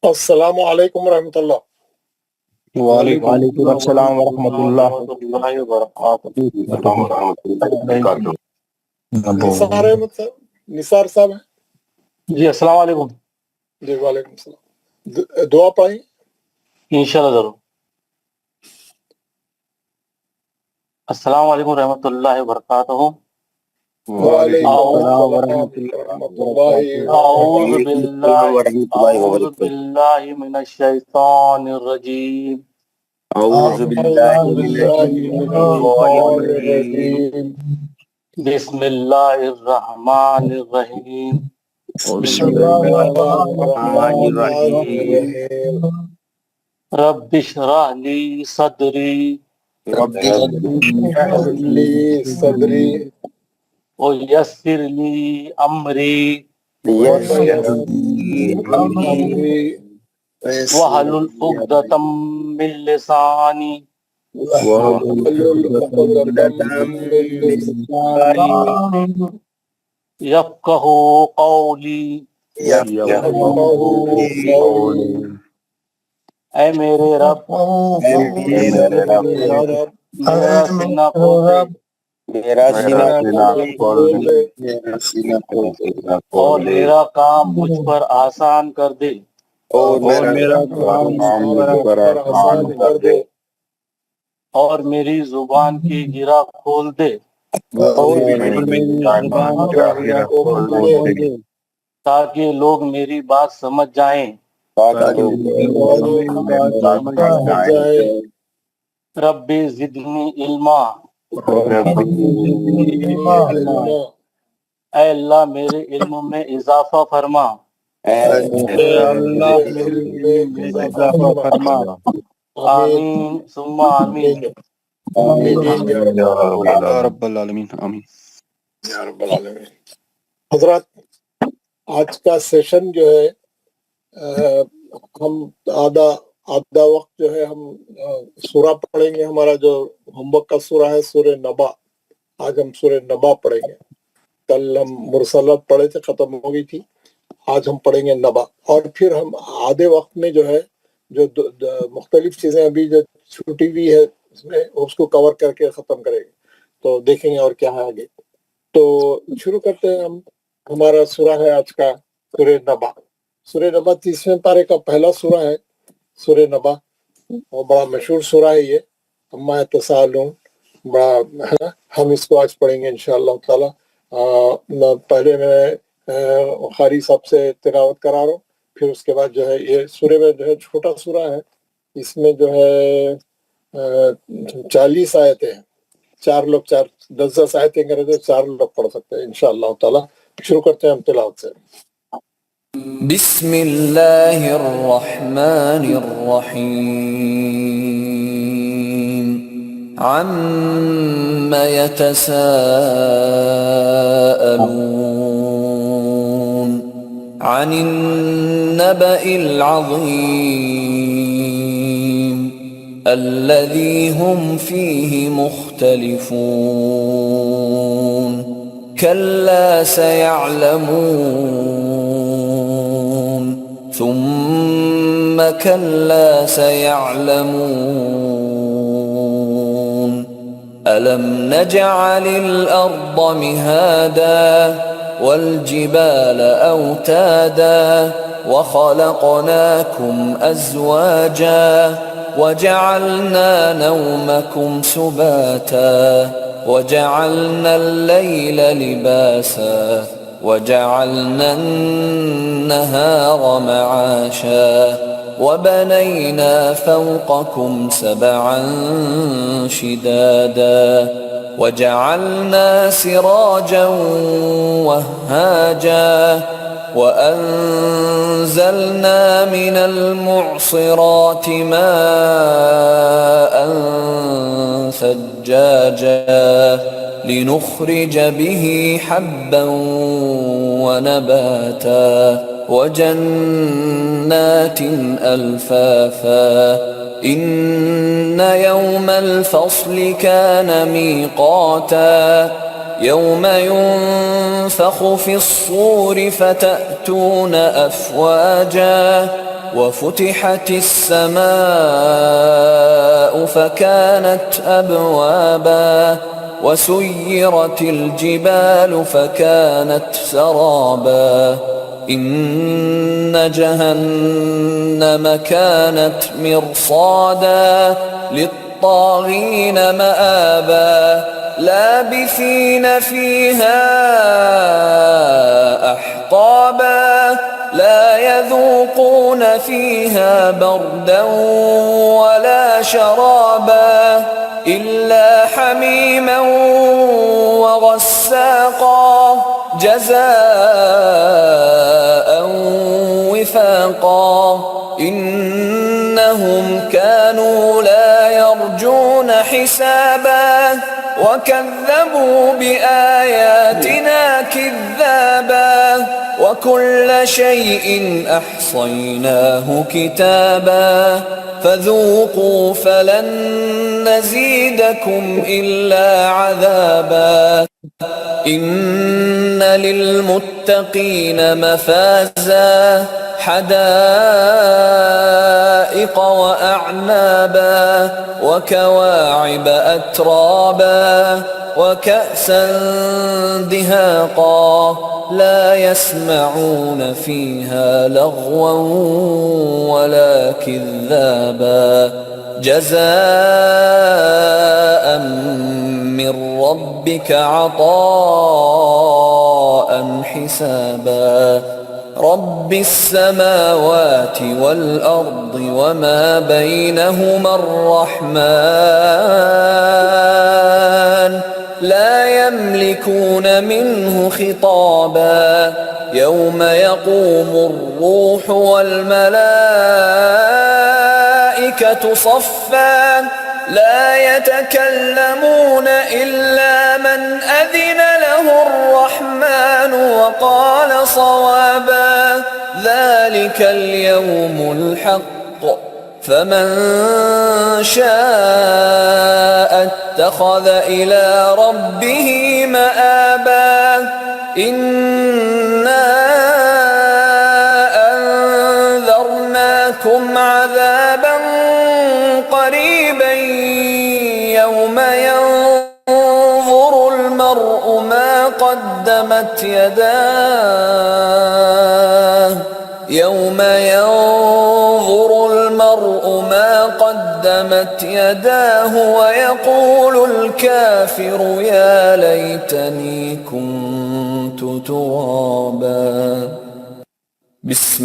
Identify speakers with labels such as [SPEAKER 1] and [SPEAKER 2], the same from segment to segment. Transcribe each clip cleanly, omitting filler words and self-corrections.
[SPEAKER 1] السلام علیکم ورحمۃ اللہ۔
[SPEAKER 2] وعلیکم السلام ورحمۃ اللہ
[SPEAKER 3] وبرکاتہ۔
[SPEAKER 1] نثار احمد صاحب، نثار صاحب ہیں؟
[SPEAKER 3] جی السلام علیکم۔
[SPEAKER 1] جی وعلیکم السلام۔ دعا پڑھیں۔
[SPEAKER 3] انشاءاللہ ضرور۔ السلام علیکم ورحمۃ اللہ وبرکاتہ۔
[SPEAKER 1] وعلیکم السلام
[SPEAKER 2] ورحمۃ
[SPEAKER 1] ورحمۃ اللہ
[SPEAKER 3] اعوذ
[SPEAKER 1] وبرکاتہ۔
[SPEAKER 3] باللہ من الشیطان الرجیم۔
[SPEAKER 2] اعوذ باللہ من
[SPEAKER 1] الشیطان الرجیم۔
[SPEAKER 3] بسم اللہ الرحمن الرحیم۔
[SPEAKER 2] بسم اللہ الرحمن الرحیم۔
[SPEAKER 3] رب اشرح لی صدری
[SPEAKER 2] رب
[SPEAKER 1] اشرح لی صدری
[SPEAKER 3] ویسر لی امری
[SPEAKER 1] امری
[SPEAKER 3] واحلل عقدۃ من لسانی
[SPEAKER 1] واحلل عقدۃ من لسانی
[SPEAKER 3] یفقہوا قولی۔
[SPEAKER 1] یفقہوا قولی۔
[SPEAKER 3] اے میرے رب، میرا سینہ کھول دے
[SPEAKER 2] میرا سینہ
[SPEAKER 3] اور میرا کام مجھ پر آسان کر دے
[SPEAKER 2] اور میرا کام پر آسان کر دے
[SPEAKER 3] اور میری زبان کی گرہ کھول دے
[SPEAKER 2] اور میری زبان کا گرہ کھول دے
[SPEAKER 3] تاکہ لوگ میری بات سمجھ جائیں۔ ربی زدنی علما۔ اے اللہ میرے علم میں اضافہ فرما۔ آمین ثم آمین۔
[SPEAKER 2] رب العالمین آمین۔
[SPEAKER 1] یا رب العالمین۔ حضرات، آج کا سیشن جو ہے ہم آدھا وقت جو ہے ہم سورہ پڑھیں گے۔ ہمارا جو ہوم ورک کا سورہ ہے سورہ نبا، آج ہم سورہ نبا پڑھیں گے۔ کل ہم مرسلات پڑھے تھے، ختم ہو گئی تھی۔ آج ہم پڑھیں گے نبا، اور پھر ہم آدھے وقت میں جو ہے جو مختلف چیزیں ابھی جو چھوٹی ہوئی ہے اس کو کور کر کے ختم کریں گے، تو دیکھیں گے اور کیا ہے آگے۔ تو شروع کرتے ہیں ہم۔ ہمارا سورہ ہے آج کا سورہ نبا۔ سورہ نبا 30ویں پارے کا پہلا سورہ ہے سورہ نبا، اور بڑا مشہور سورہ ہے یہ، اما یتساءلون۔ بڑا ہم اس کو آج پڑھیں گے انشاءاللہ تعالی۔ پہلے میں قاری صاحب سے تلاوت کرا رہا ہوں، پھر اس کے بعد جو ہے یہ سورہ میں جو ہے چھوٹا سورہ ہے، اس میں جو ہے 40 آیتیں ہیں۔ 10 آیتیں کریں تو 4 لوگ پڑھ سکتے ہیں انشاءاللہ تعالی۔ شروع کرتے ہیں ہم تلاوت سے۔
[SPEAKER 4] بسم اللہ الرحمن الرحیم۔ عم يتساءلون عن النبأ العظیم الذي هم فيه مختلفون كلا سيعلمون ثم كلا سيعلمون ألم نجعل الأرض مهادا والجبال أوتادا وخلقناكم أزواجا وجعلنا نومكم سباتا وجعلنا الليل لباسا وجعلنا النهار معاشا وبنينا فوقكم سبعا شدادا وجعلنا سراجا وهاجا وأنزلنا من المعصرات ماء ثجاجا لنخرج به حبا ونباتا وجنات ألفافا إن يوم الفصل كان ميقاتا يوم ينفخ في الصور فتأتون أفواجا وفتحت السماء فكانت أبوابا وسيرت الجبال فكانت سرابا إن جهنم كانت مرصادا للطاغين مآبا لابثين فيها أحقابا لا يذوقون فيها بردا ولا شرابا إلا حميما وغساقا جزاء وفاقا إنهم كانوا لا يرجون حسابا وكذبوا بآياتنا كذابا وكل شيء أحصيناه كتابا فذوقوا فلن نزيدكم إلا عذابا إن للمتقين مفازا حدائق وأعنابا وكواعب أترابا وكأسا دهاقا لا يسمعون فيها لغوا ولا كذابا جزاء من ربك عطاء حسابا رب السماوات والأرض وما بينهما الرحمن لا يملكون منه خطابا يوم يقوم الروح والملائكة صفا لا يتكلمون إلا من أذن له الرحمن وقال صوابا ذلك اليوم الحق فمن شاء اتخذ إلى ربه مآبا إنا أنذرناكم عذابا قريبا يوم ينظر المرء ما قدمت يداه يوم ينظر المرء ما قدمت يداه ويقول الكافر يا ليتني كنت ترابا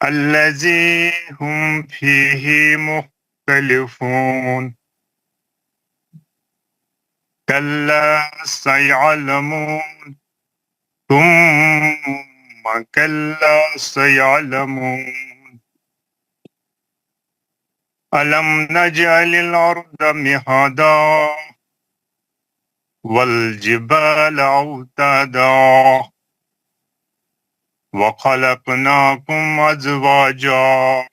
[SPEAKER 2] الذي هم فيه مختلفون كلا سيعلمون ثم كلا سيعلمون ألم نجعل الأرض مهادا والجبال أوتادا وخلقناكم أزواجا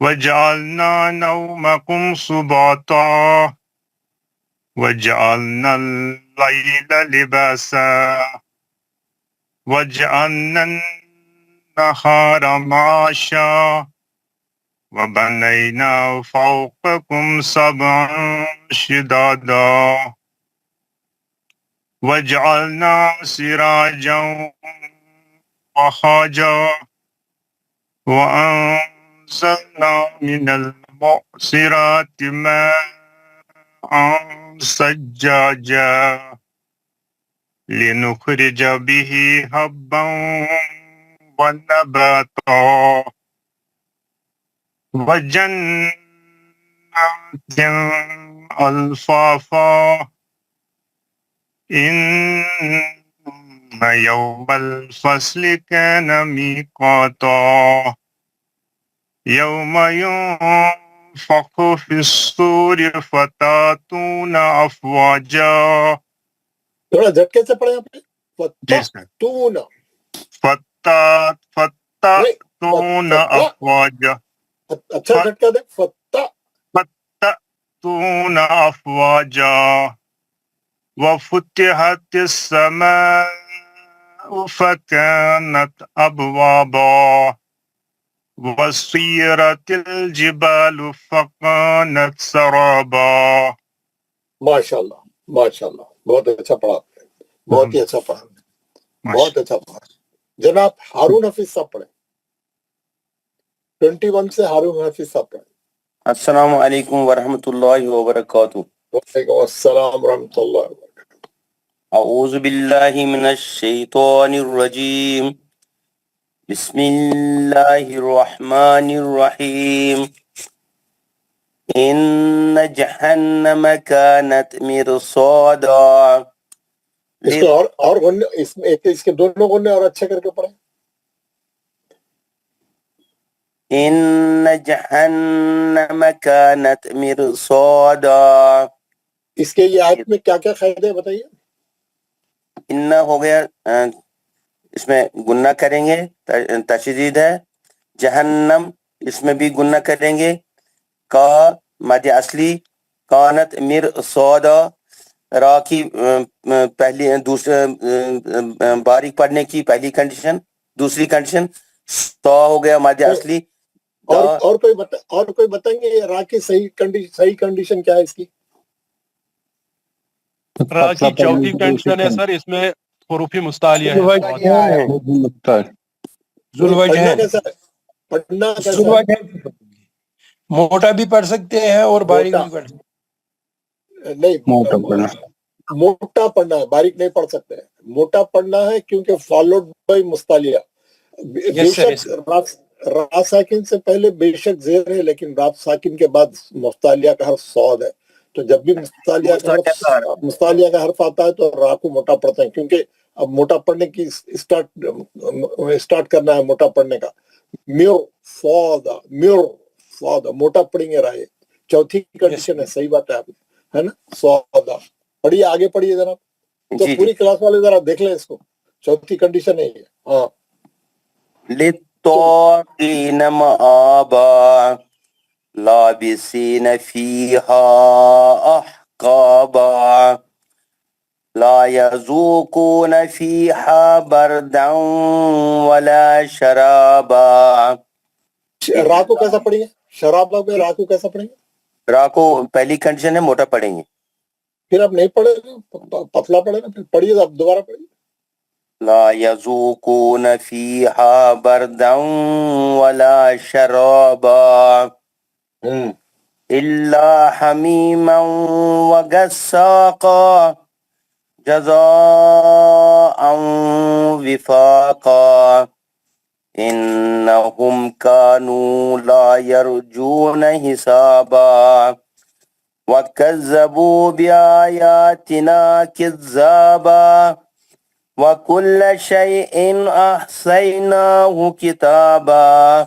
[SPEAKER 2] وجعلنا نومكم سباتا وجعلنا الليل لباسا وجعلنا النهار معاشا وبنينا فوقكم سبعا شدادا وجعلنا سراجا وهاجا وأنزلنا من المعصرات ماء ثجاجا لنخرج به حبا ونباتا وجنات ألفافا إن يوم الفصل كان ميقاتا يوم ينفخ في الصور فتاتون أفواجا.
[SPEAKER 1] تھوڑا جھٹکے سے پڑھیں آپ نے
[SPEAKER 2] جی سر.
[SPEAKER 1] فتاتون
[SPEAKER 2] فتاتون أفواجا.
[SPEAKER 1] اچھا جھٹکا دے
[SPEAKER 2] فتاتون أفواجا وفتحت السماء فكانت أبوابا وسيرت الجبال فكانت سرابا.
[SPEAKER 1] ماشاء اللہ بہت اچھا پڑھا آپ نے بہت ہی اچھا پڑھا بہت اچھا پڑھا. جناب ہارون حفیظ صاحب پڑھیں 21 سے ہارون حفیظ صاحب پڑھیں.
[SPEAKER 5] السلام علیکم ورحمۃ اللہ وبرکاتہ.
[SPEAKER 1] وعلیکم السلام ورحمۃ اللہ وبرکاتہ.
[SPEAKER 5] اعوذ باللہ من الشیطان الرجیم. بسم اللہ الرحمن الرحیم. ان جہنم کانت مرصادا.
[SPEAKER 1] اس کو اور غنے اس کے دونوں غنے اور اچھے کر کے پڑھیں.
[SPEAKER 5] ان جہنم کانت مرصادا.
[SPEAKER 1] اس کے یہ آیت میں کیا کیا قاعدے ہیں بتائیے.
[SPEAKER 5] ان ہو گیا اس میں گنہ کریں گے تشدید ہے. جہنم اس میں بھی گنہ کریں گے. کا مد اصلی. کانت مرصادا را کی پہلی دوسرے باریک پڑھنے کی پہلی کنڈیشن. دوسری کنڈیشن تو ہو گیا مد اصلی.
[SPEAKER 1] اور کوئی بتائیں گے را کی صحیح کنڈیشن کیا ہے اس کی.
[SPEAKER 3] را کی چوتھی کنڈیشن ہے سر اس میں حروف مستعلیہ ہے.
[SPEAKER 1] پڑھنا کیسا ہے پڑھنا کیسا ہے.
[SPEAKER 6] موٹا بھی پڑھ سکتے ہیں اور باریک بھی پڑھ سکتے
[SPEAKER 1] ہیں. نہیں موٹا پڑھنا ہے باریک نہیں پڑھ سکتے. موٹا پڑھنا ہے کیونکہ فالوڈ بائی مستعلیہ. بے شک را ساکن سے پہلے بے شک زیر ہے لیکن را ساکن کے بعد مستعلیہ کا حرف صاد ہے. تو جب بھی مستعلیہ کا حرف آتا ہے تو را کو موٹا پڑھتے ہیں کیونکہ اب موٹا پڑھنے کی اسٹارٹ کرنا ہے. موٹا پڑھنے کا میور فادا موٹا پڑھیں گے رائے. چوتھی کنڈیشن ہے. صحیح بات ہے آپ ہے نا. سودا پڑھیے آگے پڑھیے ذرا. تو پوری کلاس والے ذرا دیکھ لیں اس کو. چوتھی کنڈیشن ہے یہ. ہاں
[SPEAKER 5] للطاغین مآبا لابسین فیہا احقابا لا یذوقون فیہا بردا ولا شرابا.
[SPEAKER 1] را کو کیسا پڑھیں گے. شرابہ میں را کو کیسا پڑھیں گے.
[SPEAKER 5] را کو پہلی کنڈیشن ہے موٹا پڑھیں گے.
[SPEAKER 1] پھر آپ نہیں پڑھے پتلا پڑھے نا. پھر پڑھیے آپ دوبارہ پڑھیے.
[SPEAKER 5] لا یذوقون فیہا بردا ولا شرابا الا حمیما وغساقا جزاء وفاقا انہم کانوا لا یرجون حسابا وکذبوا بآیاتنا کذابا وَكُلَّ شَيْءٍ أَحْصَيْنَاهُ كِتَابًا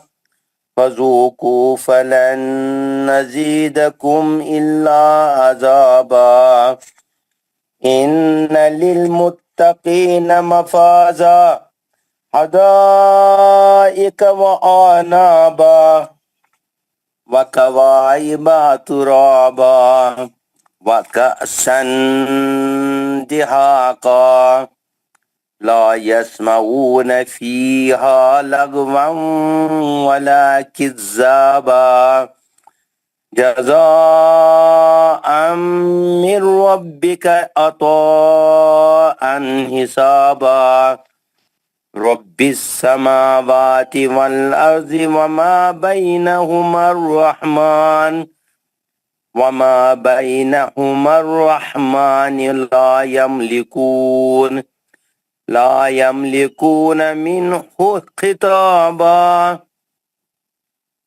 [SPEAKER 5] فَذُوقُوا فَلَن نَّزِيدَكُمْ إِلَّا عَذَابًا إِنَّ لِلْمُتَّقِينَ مَفَازًا حَدَائِقَ وَأَعْنَابًا وَكَوَاعِبَ أَتْرَابًا وَكَأْسًا دِهَاقًا لا يسمعون فيها لغوا ولا كذابا جزاء من ربك عطاء حسابا رب السماوات والأرض وما بينهما الرحمن لا يملكون منه خطابا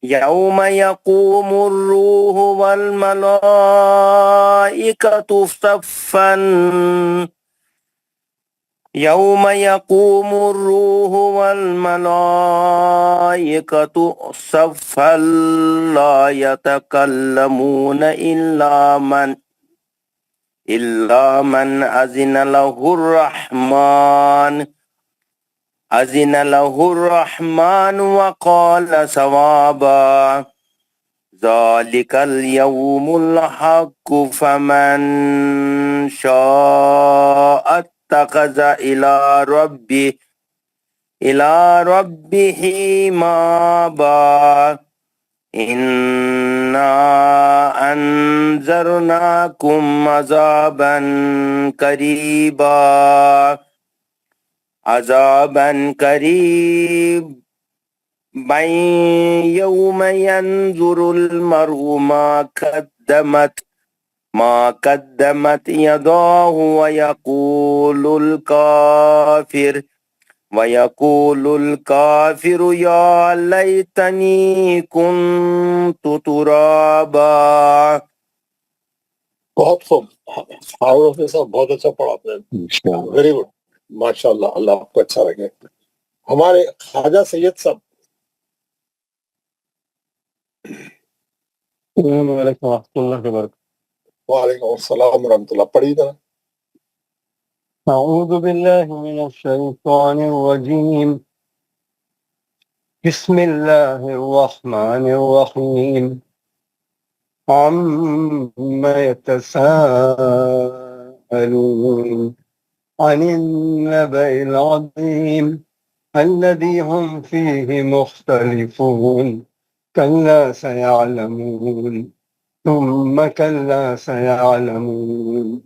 [SPEAKER 5] يوم يقوم الروح والملائكة صفا لا يتكلمون إلا من أذن له الرحمن وقال صوابا ذلك اليوم الحق فمن شاء اتخذ إلى ربه مآبا إنا أنذرناكم عذابا قريبا يوم ينظر المرء ما قدمت يداه ويقول الكافر يا ليتني كنت ترابا.
[SPEAKER 1] بہت خوب حافظ صاحب، بہت اچھا پڑھا آپ نے، ویری گڈ، ماشاء اللہ، اللہ آپ کو اچھا لگے. ہمارے خواجہ سید صاحب.
[SPEAKER 3] السلام علیکم ورحمۃ اللہ وبرکاتہ.
[SPEAKER 1] وعلیکم السلام ورحمۃ اللہ. پڑھی ذرا.
[SPEAKER 3] اعوذ باللہ من الشیطان الرجیم. بسم اللہ الرحمن الرحیم. عما يتساءلون عن النبأ العظيم الذي هم فيه مختلفون كلا سيعلمون ثم كلا سيعلمون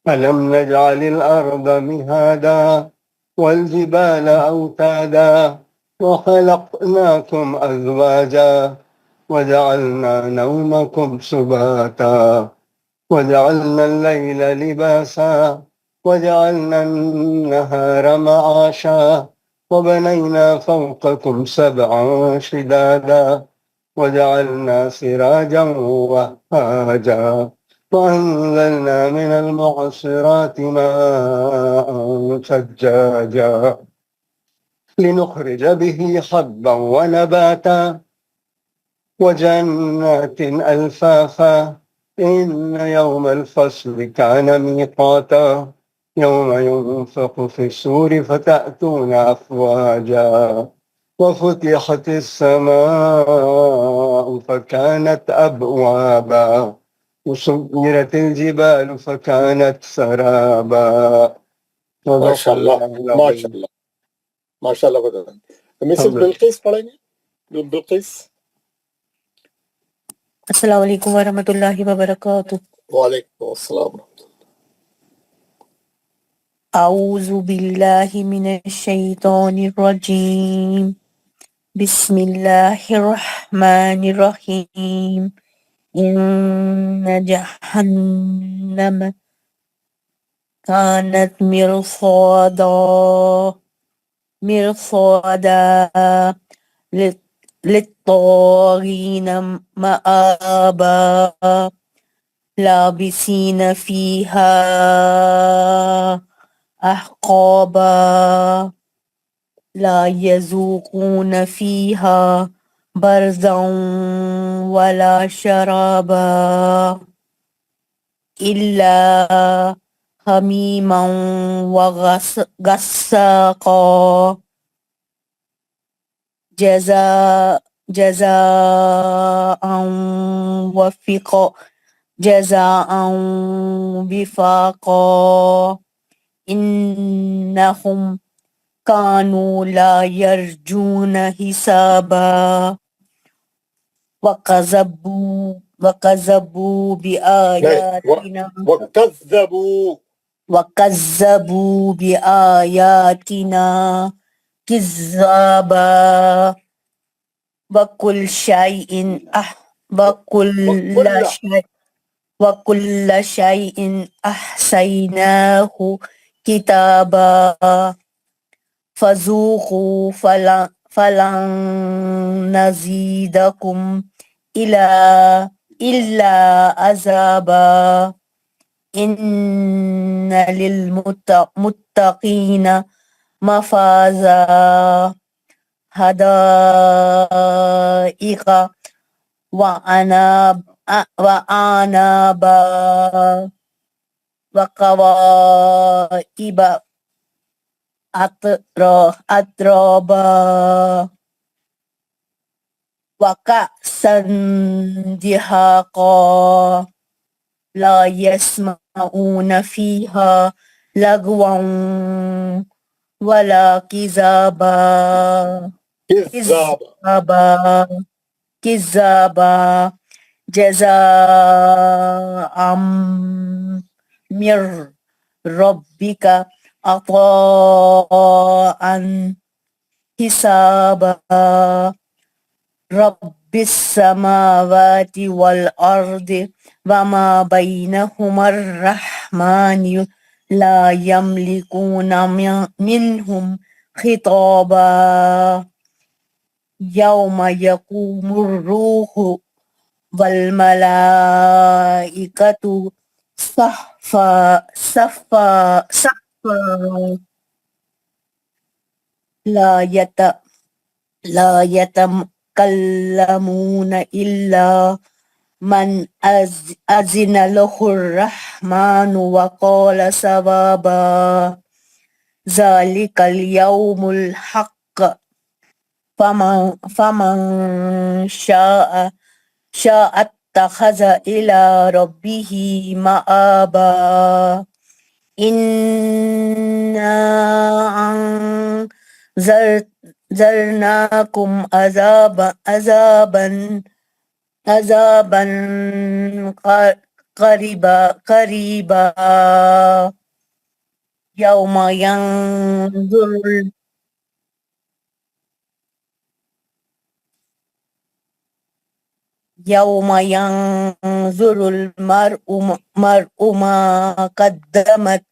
[SPEAKER 3] ألم نجعل الأرض مهادا والجبال أوتادا وخلقناكم أزواجا وجعلنا نومكم سباتا وجعلنا الليل لباسا وجعلنا النهار معاشا وبنينا فوقكم سبعا شدادا وجعلنا سراجا وهاجا وأنزلنا من المعصرات ماء ثجاجا لنخرج به حبا ونباتا وجنات ألفافا إن يوم الفصل كان ميقاتا يوم ينفخ في السور فتأتون أفواجا وفتحت السماء فكانت أبوابا وسيرت الجبال فكانت سرابا.
[SPEAKER 1] ماشاء اللہ، ماشاء اللہ، ماشاء اللہ. بتا مسز بلقیس پڑھیں گے. بلقیس.
[SPEAKER 7] السلام علیکم ورحمۃ اللہ وبرکاتہ.
[SPEAKER 1] وعلیکم السلام.
[SPEAKER 7] اعوذ باللہ من الشیطان الرجیم. بسم اللہ الرحمن الرحیم. ان جہنم كانت مرصادا للطاغين مآبا لابسين فيها أحقابا لا يذوقون فيها برزا ولا شرابا إلا حميما وغساقا جزاء وفاقا إنهم كانوا لا يرجون حسابا وكذبوا بآياتنا.
[SPEAKER 1] وكذبوا
[SPEAKER 7] وَكَذَّبُوا بِآيَاتِنَا كِذَّابًا وَكُلَّ شَيْءٍ أَحْصَيْنَاهُ كِتَابًا فَذُوقُوا فَلَن نَّزِيدَكُمْ إِلَّا عَذَابًا إِنَّ لِلْمُتَّقِينَ مَفَازًا حَدَائِقَ وَأَعْنَابًا وَكَوَاعِبَ أَتْرَابًا وَكَأْسًا دِهَاقًا لا يسمعون فيها لغوا ولا كذابا كذابا جزاء من ربك عطاء حسابا رب السماوات والأرض وما بينهما الرحمن لا يملكون منهم خطابا يوم يقوم الروح والملائكة صفا لا يتكلمون إلا من أذن له الرحمن وقال صوابا ذلك اليوم الحق فمن شاء اتخذ إلى ربه مآبا إنا أنذرناكم عذابا قريبا يوم ينظر المرء ما قدمت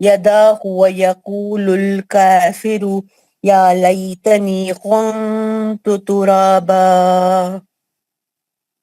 [SPEAKER 7] يداه ويقول الكافر يا ليتني كنت ترابا.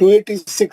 [SPEAKER 1] 286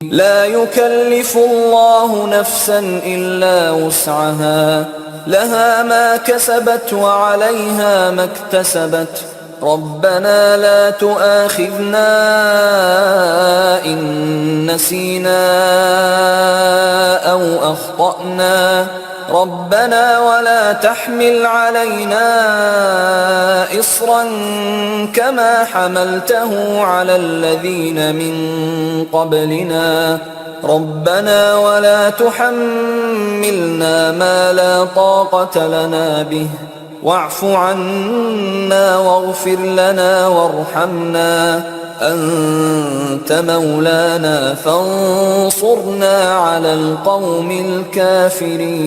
[SPEAKER 4] لا يكلف الله نفسا إلا وسعها لها ما كسبت وعليها ما اكتسبت ربنا لا تؤاخذنا إن نسينا أو أخطأنا ربنا ولا تحمل علينا إصرا كما حملته على الذين من قبلنا ربنا ولا تحملنا ما لا طاقة لنا به واعف عنا واغفر لنا وارحمنا أنت مولانا فانصرنا على القوم الكافرين.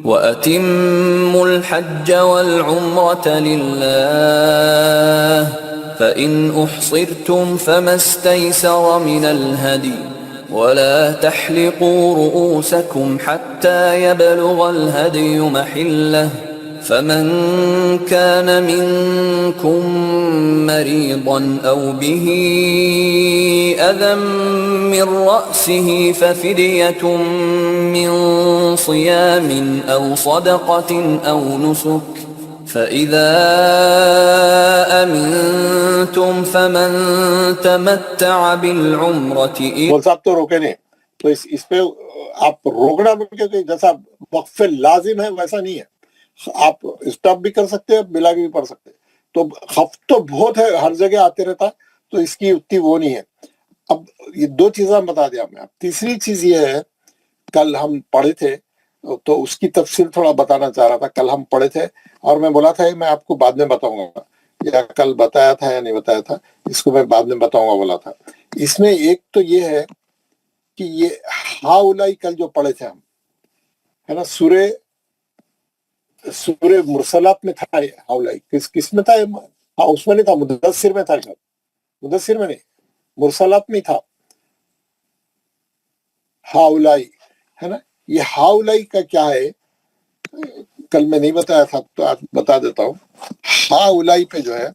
[SPEAKER 4] وَأَتِمُّوا الْحَجَّ وَالْعُمْرَةَ لِلَّهِ فَإِنْ أُحْصِرْتُمْ فَمَا اسْتَيْسَرَ مِنَ الْهَدْيِ وَلَا تَحْلِقُوا رُؤُوسَكُمْ حَتَّى يَبْلُغَ الْهَدْيُ مَحِلَّهُ فمن كان منكم مريضا أو به أذى من رأسه ففدية من صيام أو صدقة أو نسك فإذا أمنتم فمن تمتع بالعمرة
[SPEAKER 1] مول صاحب تو روکے نہیں تو اس پہ آپ روکنا کہ جیسا وقف لازم ہے ویسا نہیں ہے. آپ اسٹاپ بھی کر سکتے ہیں بلا کے بھی پڑھ سکتے ہیں. تو خف تو بہت ہے ہر جگہ آتے رہتا تو اس کی اتنی وہ نہیں ہے. اب یہ دو چیزیں بتا دیا میں. تیسری چیز یہ ہے کل ہم پڑھے تھے تو اس کی تفصیل تھوڑا بتانا چاہ رہا تھا. کل ہم پڑھے تھے اور میں بولا تھا میں آپ کو بعد میں بتاؤں گا یا کل بتایا تھا یا نہیں بتایا تھا اس کو میں بعد میں بتاؤں گا بولا تھا. اس میں ایک تو یہ ہے کہ یہ ہاولائی کل جو پڑھے تھے ہم ہے نا سورہ مرسلات میں تھا. یہ ہاولائی کس میں تھا؟ اس میں نہیں تھا، مدثر میں تھا. مدثر میں نہیں، مرسلات میں تھا ہاولائی ہے نا. یہ ہاولائی کا کیا ہے کل میں نہیں بتایا تھا تو آج بتا دیتا ہوں. ہاولائی پہ جو ہے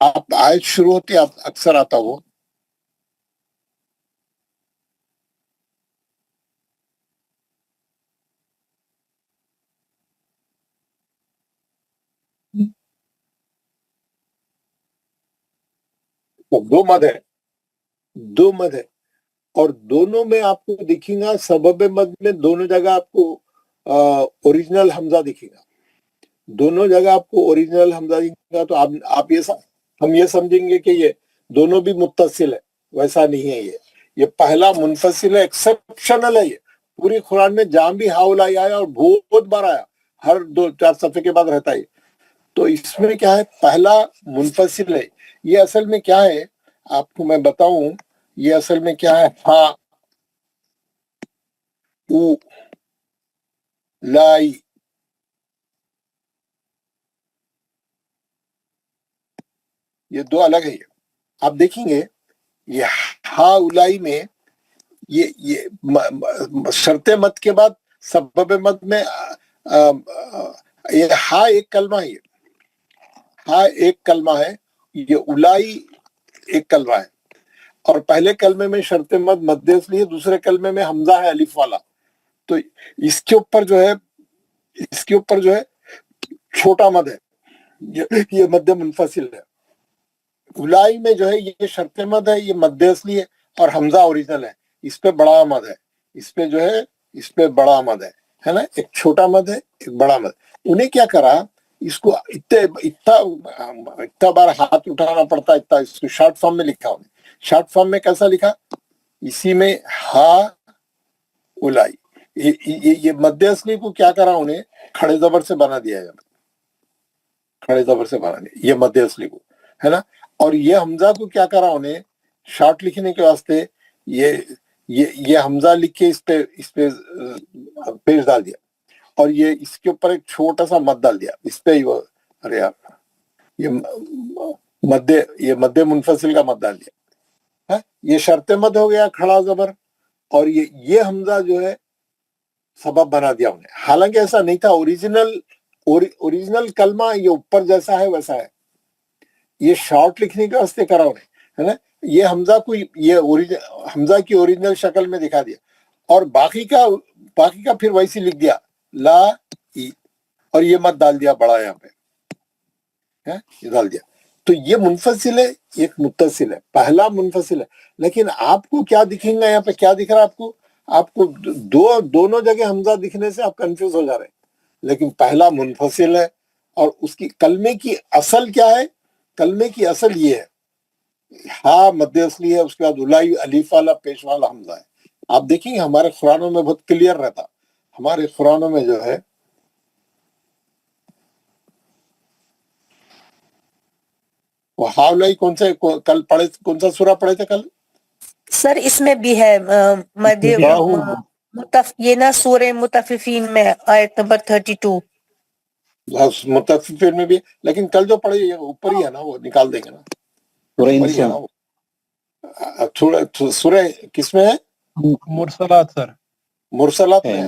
[SPEAKER 1] آپ آیت شروع ہوتی آپ اکثر آتا وہ دو مد ہے اور دونوں میں آپ کو دکھیں گا سبب مد میں دونوں جگہ آپ کو اوریجنل حمزہ دکھے گا. دونوں جگہ آپ کو اوریجنل حمزہ دکھے گا. تو آپ ہم یہ سمجھیں گے کہ یہ دونوں بھی متصل ہے. ویسا نہیں ہے. یہ پہلا منفصل ہے، ایکسپشنل ہے. یہ پوری قرآن میں جہاں بھی ہاولائی آیا اور بہت بار آیا، ہر 2-4 صفحے کے بعد رہتا ہے. تو اس میں کیا ہے پہلا منفصل ہے. یہ اصل میں کیا ہے آپ کو میں بتاؤں. یہ اصل میں کیا ہے ہاں او لائی. یہ دو الگ ہے. آپ دیکھیں گے یہ ہا اولائی میں یہ شرط مد کے بعد سبب مد میں یہ ہا ایک کلمہ ہے. ہا ایک کلمہ ہے. یہ اولائی ایک کلمہ ہے. اور پہلے کلمے میں شرط مد مد اصلی ہے، دوسرے کلمے میں حمزہ ہے الف والا. تو اس کے اوپر جو ہے چھوٹا مد ہے. یہ مد منفصل ہے. اولائی میں جو ہے یہ شرط مد ہے، یہ مد اصلی ہے اور حمزہ اوریجنل ہے. اس پہ بڑا مد ہے. اس پہ بڑا مد ہے نا. ایک چھوٹا مد ہے ایک بڑا مد. انہیں کیا کرا اس کو اتنا بار ہاتھ اٹھانا پڑتا ہے. اتنا اس کو شارٹ فارم میں لکھا انہیں. شارٹ فارم میں کیسا لکھا؟ اسی میں ہا اولائی. یہ مد اصلی کو کیا کرا انہیں کھڑے زبر سے بنا دیا ہے. کھڑے زبر سے بنا دیا یہ مد اصلی کو ہے نا. اور یہ حمزہ کو کیا کرا انہیں شارٹ لکھنے کے واسطے یہ حمزہ لکھ کے اس پہ پیش ڈال دیا اور یہ اس کے اوپر ایک چھوٹا سا مد ڈال دیا. اس پہ ارے یار یہ مد منفصل کا مد ڈال دیا. یہ شرط مد ہو گیا کھڑا زبر. اور یہ حمزہ جو ہے سبب بنا دیا انہیں. حالانکہ ایسا نہیں تھا. اوریجنل کلمہ یہ اوپر جیسا ہے ویسا ہے. یہ شارٹ لکھنے کے واسطے کرا انہیں ہے نا. یہ حمزہ کو حمزہ کی اوریجنل شکل میں دکھا دیا اور باقی کا پھر ویسی لکھ دیا لا ای اور یہ مت ڈال دیا بڑا یہاں پہ یہ ڈال دیا. تو یہ منفصل ہے ایک متصل ہے. پہلا منفصل ہے. لیکن آپ کو کیا دکھیں گا یہاں پہ کیا دکھ رہا ہے آپ کو دونوں جگہ حمزہ دکھنے سے آپ کنفیوز ہو جا رہے ہیں. لیکن پہلا منفصل ہے اور اس کی کلمے کی اصل کیا ہے؟ کلمے کی اصل یہ ہے ہا مد اصلی ہے. اس کے بعد اولائی الف والا پیش والا حمزہ ہے. آپ دیکھیں گے ہمارے قرآنوں میں بہت کلیئر رہتا. ہمارے قرآنوں میں جو ہے وہ ہا اولائی کل پڑھے کون سا سورہ پڑھے تھے کل؟
[SPEAKER 7] سر اس میں بھی ہے یہ نا سورہ مطففین میں آیت نمبر 32.
[SPEAKER 1] متفقین میں بھی. لیکن کل جو پڑھے یہ اوپر ہی ہے نا. وہ نکال دیں گے نا. تھوڑا سورہ کس میں ہے؟
[SPEAKER 6] مرسلات سر.
[SPEAKER 1] مرسلات میں ہے.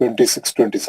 [SPEAKER 1] 26 27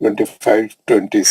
[SPEAKER 1] 25 26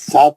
[SPEAKER 1] 7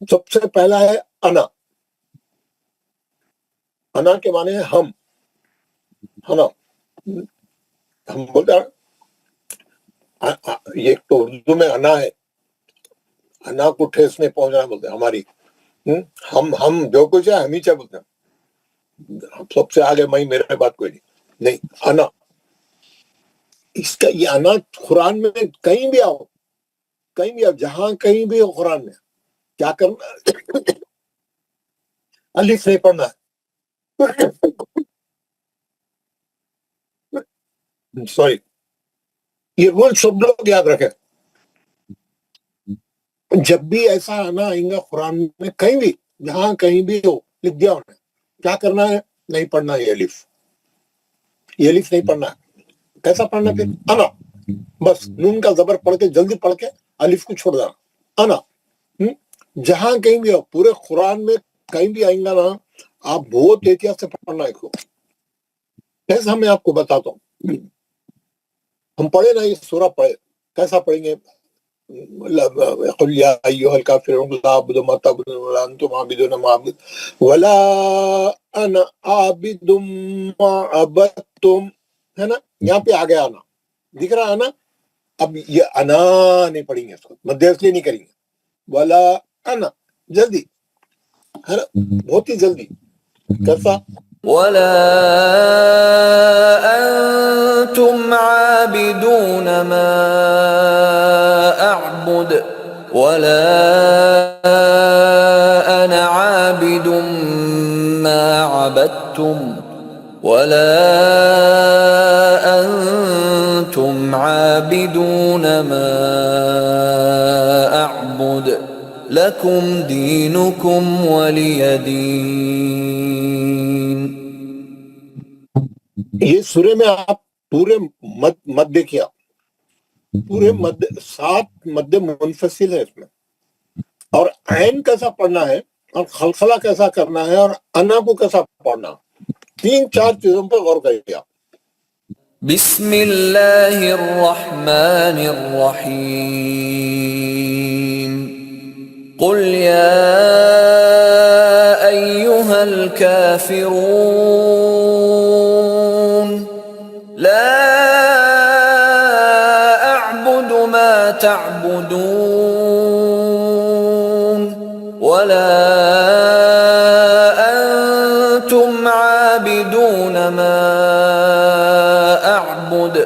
[SPEAKER 1] سب سے پہلا ہے انا. انا کے معنی ہے ہم، ہے نا. ہم بولتے ہیں یہ تو اردو میں انا ہے، انا کو ٹھیس نہیں پہنچنا بولتے ہیں ہماری. ہم جو کچھ ہے ہم ہی چاہے بولتے ہیں، سب سے آگے میں میرے بات کوئی نہیں. انا اس کا یہ انا قرآن میں کہیں بھی آؤ، کہیں بھی آؤ، جہاں کہیں بھی ہو قرآن میں کیا کرنا؟ الف نہیں پڑھنا ہے. سوری، یہ رول سب لوگ یاد رکھیں. جب بھی ایسا آنا آئیں گا قرآن میں کہیں بھی، جہاں کہیں بھی ہو، لکھ دیا انہوں نے کیا کرنا ہے؟ نہیں پڑھنا یہ الف نہیں پڑھنا ہے. کیسا پڑھنا پھر؟ انا، بس نون کا زبر پڑھ کے جلدی پڑھ کے الف کو چھوڑ دینا. انا جہاں کہیں بھی ہو، پورے قرآن میں کہیں بھی آئیں گا نا، آپ بہت احتیاط سے پڑھنا ہے. ایسا میں آپ کو بتاتا ہوں. ہم پڑھے نا یہ سورہ پڑھے، کیسا پڑھیں گے؟ قل یا ایھا الکافرون لا اعبد ما تعبدون ولا انتم عابدون ما اعبد ولا انا عابد ما عبدتم، ہے نا. یہاں پہ آ گیا آنا، دکھ رہا آنا. اب یہ انا نہیں پڑھیں گے، اس کو مد اصلی نہیں کریں گے. ولا انا، جلدی، ہے نا، بہت ہی جلدی. کیسا؟
[SPEAKER 4] ولا أنتم عابدون ما أعبد ولا أنا عابد ما عبدتم ولا أنتم عابدون ما أعبد لكم دينكم ولي دين.
[SPEAKER 1] یہ سورے میں آپ پورے مد دیکھیے، آپ پورے مد 7 مد منفصل ہے اس میں. اور عین کیسا پڑھنا ہے، اور خلخلہ کیسا کرنا ہے، اور انا کو کیسا پڑھنا، 3-4 چیزوں پر غور کریے آپ.
[SPEAKER 4] بسم اللہ الرحمن الرحیم. قل یا ایہا الکافرون لا اعبد ما تعبدون ولا انتم عابدون ما اعبد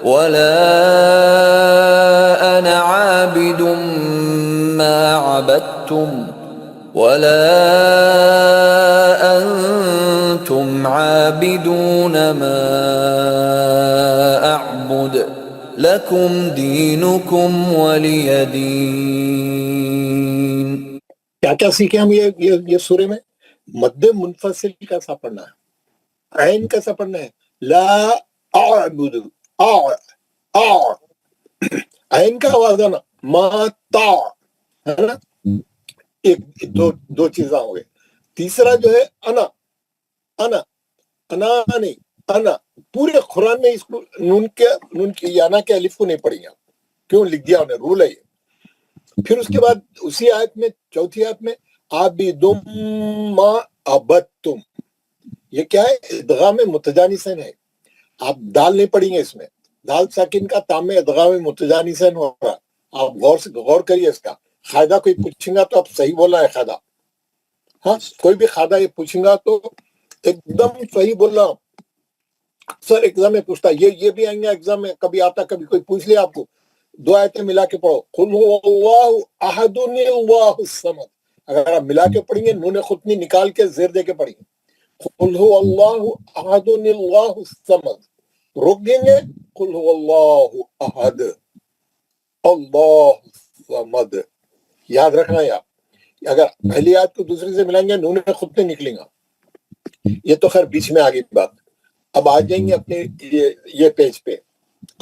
[SPEAKER 4] ولا انا عابد ما عبدتم ولا انتم عابدون ما اعبد لكم دينكم ولي دين.
[SPEAKER 1] کیا کیا سیکھیں ہم یہ سورے میں؟ مد منفصل کیسا پڑھنا ہے، عین کیسا پڑھنا ہے، لا اعبد، عین کا آواز آنا، ما تا، ہے نا. ایک دو چیزاں ہو گئے. تیسرا جو ہے انا نہیں، انا پورے قرآن میں اس کو نون کے یانا کے الف کو نہیں پڑھیں گے. کیوں؟ لکھ دیا انہیں، رول ہے یہ. پھر اس کے بعد اسی آیت میں، چوتھی آیت میں عابدم ما عبدتم، یہ کیا ہے؟ ادغام متجانسین ہے. آپ دال نہیں پڑھیں گے اس میں، دال ساکن کا تام میں ادغام متجانسین ہو رہا. آپ غور کریے اس کا. قاعدہ کوئی پوچھیں گا تو آپ صحیح بول رہا ہے قاعدہ. ہاں، کوئی بھی قاعدہ یہ پوچھیں گا تو ایک دم صحیح بول رہا. سر ایگزام میں پوچھتا ہے، یہ بھی آئیں گے ایگزام میں، کبھی آتا کبھی کوئی پوچھ لیا آپ کو. 2 آیتیں ملا کے پڑھو، قل هو اللہ احد اللہ الصمد. اگر آپ ملا کے پڑھیں گے، نون خطنی نکال کے زیر دے کے پڑھیں گے، قل هو اللہ احد اللہ الصمد. روک دیں گے، قل هو اللہ احد اللہ الصمد. یاد رکھنا ہے آپ. اگر پہلی آیت کو دوسری سے ملائیں گے، نون خطنی نکلیں گا. یہ تو خیر بیچ میں آگے کی بات. اب آ جائیں گے اپنے یہ پیج پہ.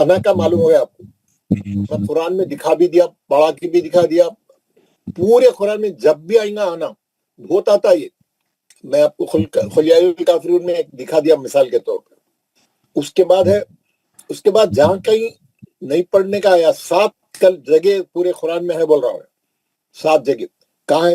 [SPEAKER 1] انا کا معلوم ہو گیا آپ کو، میں قرآن میں دکھا بھی دیا، پڑھا کے بھی دکھا دیا. پورے قرآن میں جب بھی آئیں گا آنا بہت آتا ہے. یہ میں آپ کو خلیہ الکافرون میں دکھا دیا مثال کے طور پر. اس کے بعد جہاں کہیں نہیں پڑھنے کا، یا 7 جگہ پورے قرآن میں ہے بول رہا ہوں، 7 جگہ کہاں ہے؟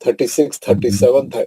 [SPEAKER 1] 36, 37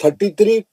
[SPEAKER 1] 33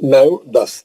[SPEAKER 1] 9, 10।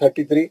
[SPEAKER 1] 33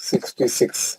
[SPEAKER 1] 66,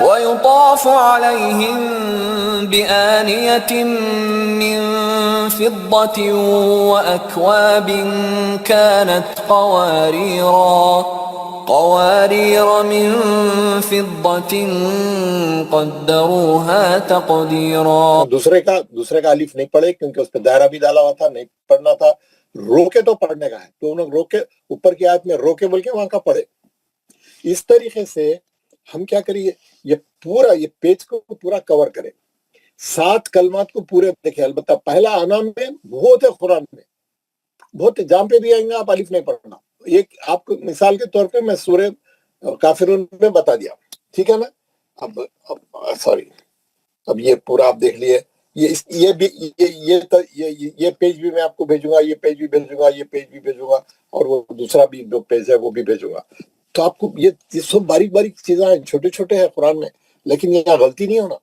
[SPEAKER 4] ويطاف عليهم بآنية من فضة وأكواب كانت قوارير من فضة قدروها تقديرا.
[SPEAKER 1] دوسرے کا الف نہیں پڑھے کیونکہ اس پہ دائرہ بھی ڈالا ہوا تھا, نہیں پڑھنا تھا. روکے تو پڑھنے کا ہے تو انہوں روکے, اوپر کی آیت میں روکے بول کے وہاں کا پڑھے. اس طریقے سے ہم کیا کریے, یہ پورا یہ پیج کو پورا کور کریں, 7 کلمات کو پورے دیکھیں. البتہ پہلا انعام میں بہت ہے, قرآن میں بہت ہے, جہاں پہ بھی آئیں گے آپ الف نہیں پڑھنا. ایک آپ کو مثال کے طور پہ میں سورہ کافرون میں بتا دیا, ٹھیک ہے نا. اب سوری, اب یہ پورا آپ دیکھ لیے, یہ بھی یہ پیج بھی میں آپ کو بھیجوں گا, یہ پیج بھی بھیجوں گا, یہ پیج بھی بھیجوں گا, اور وہ دوسرا بھی جو پیج ہے وہ بھی بھیجوں گا. تو آپ کو یہ سب باریک باریک چیزیں ہیں, چھوٹے چھوٹے ہیں قرآن میں, لیکن یہاں غلطی نہیں ہونا,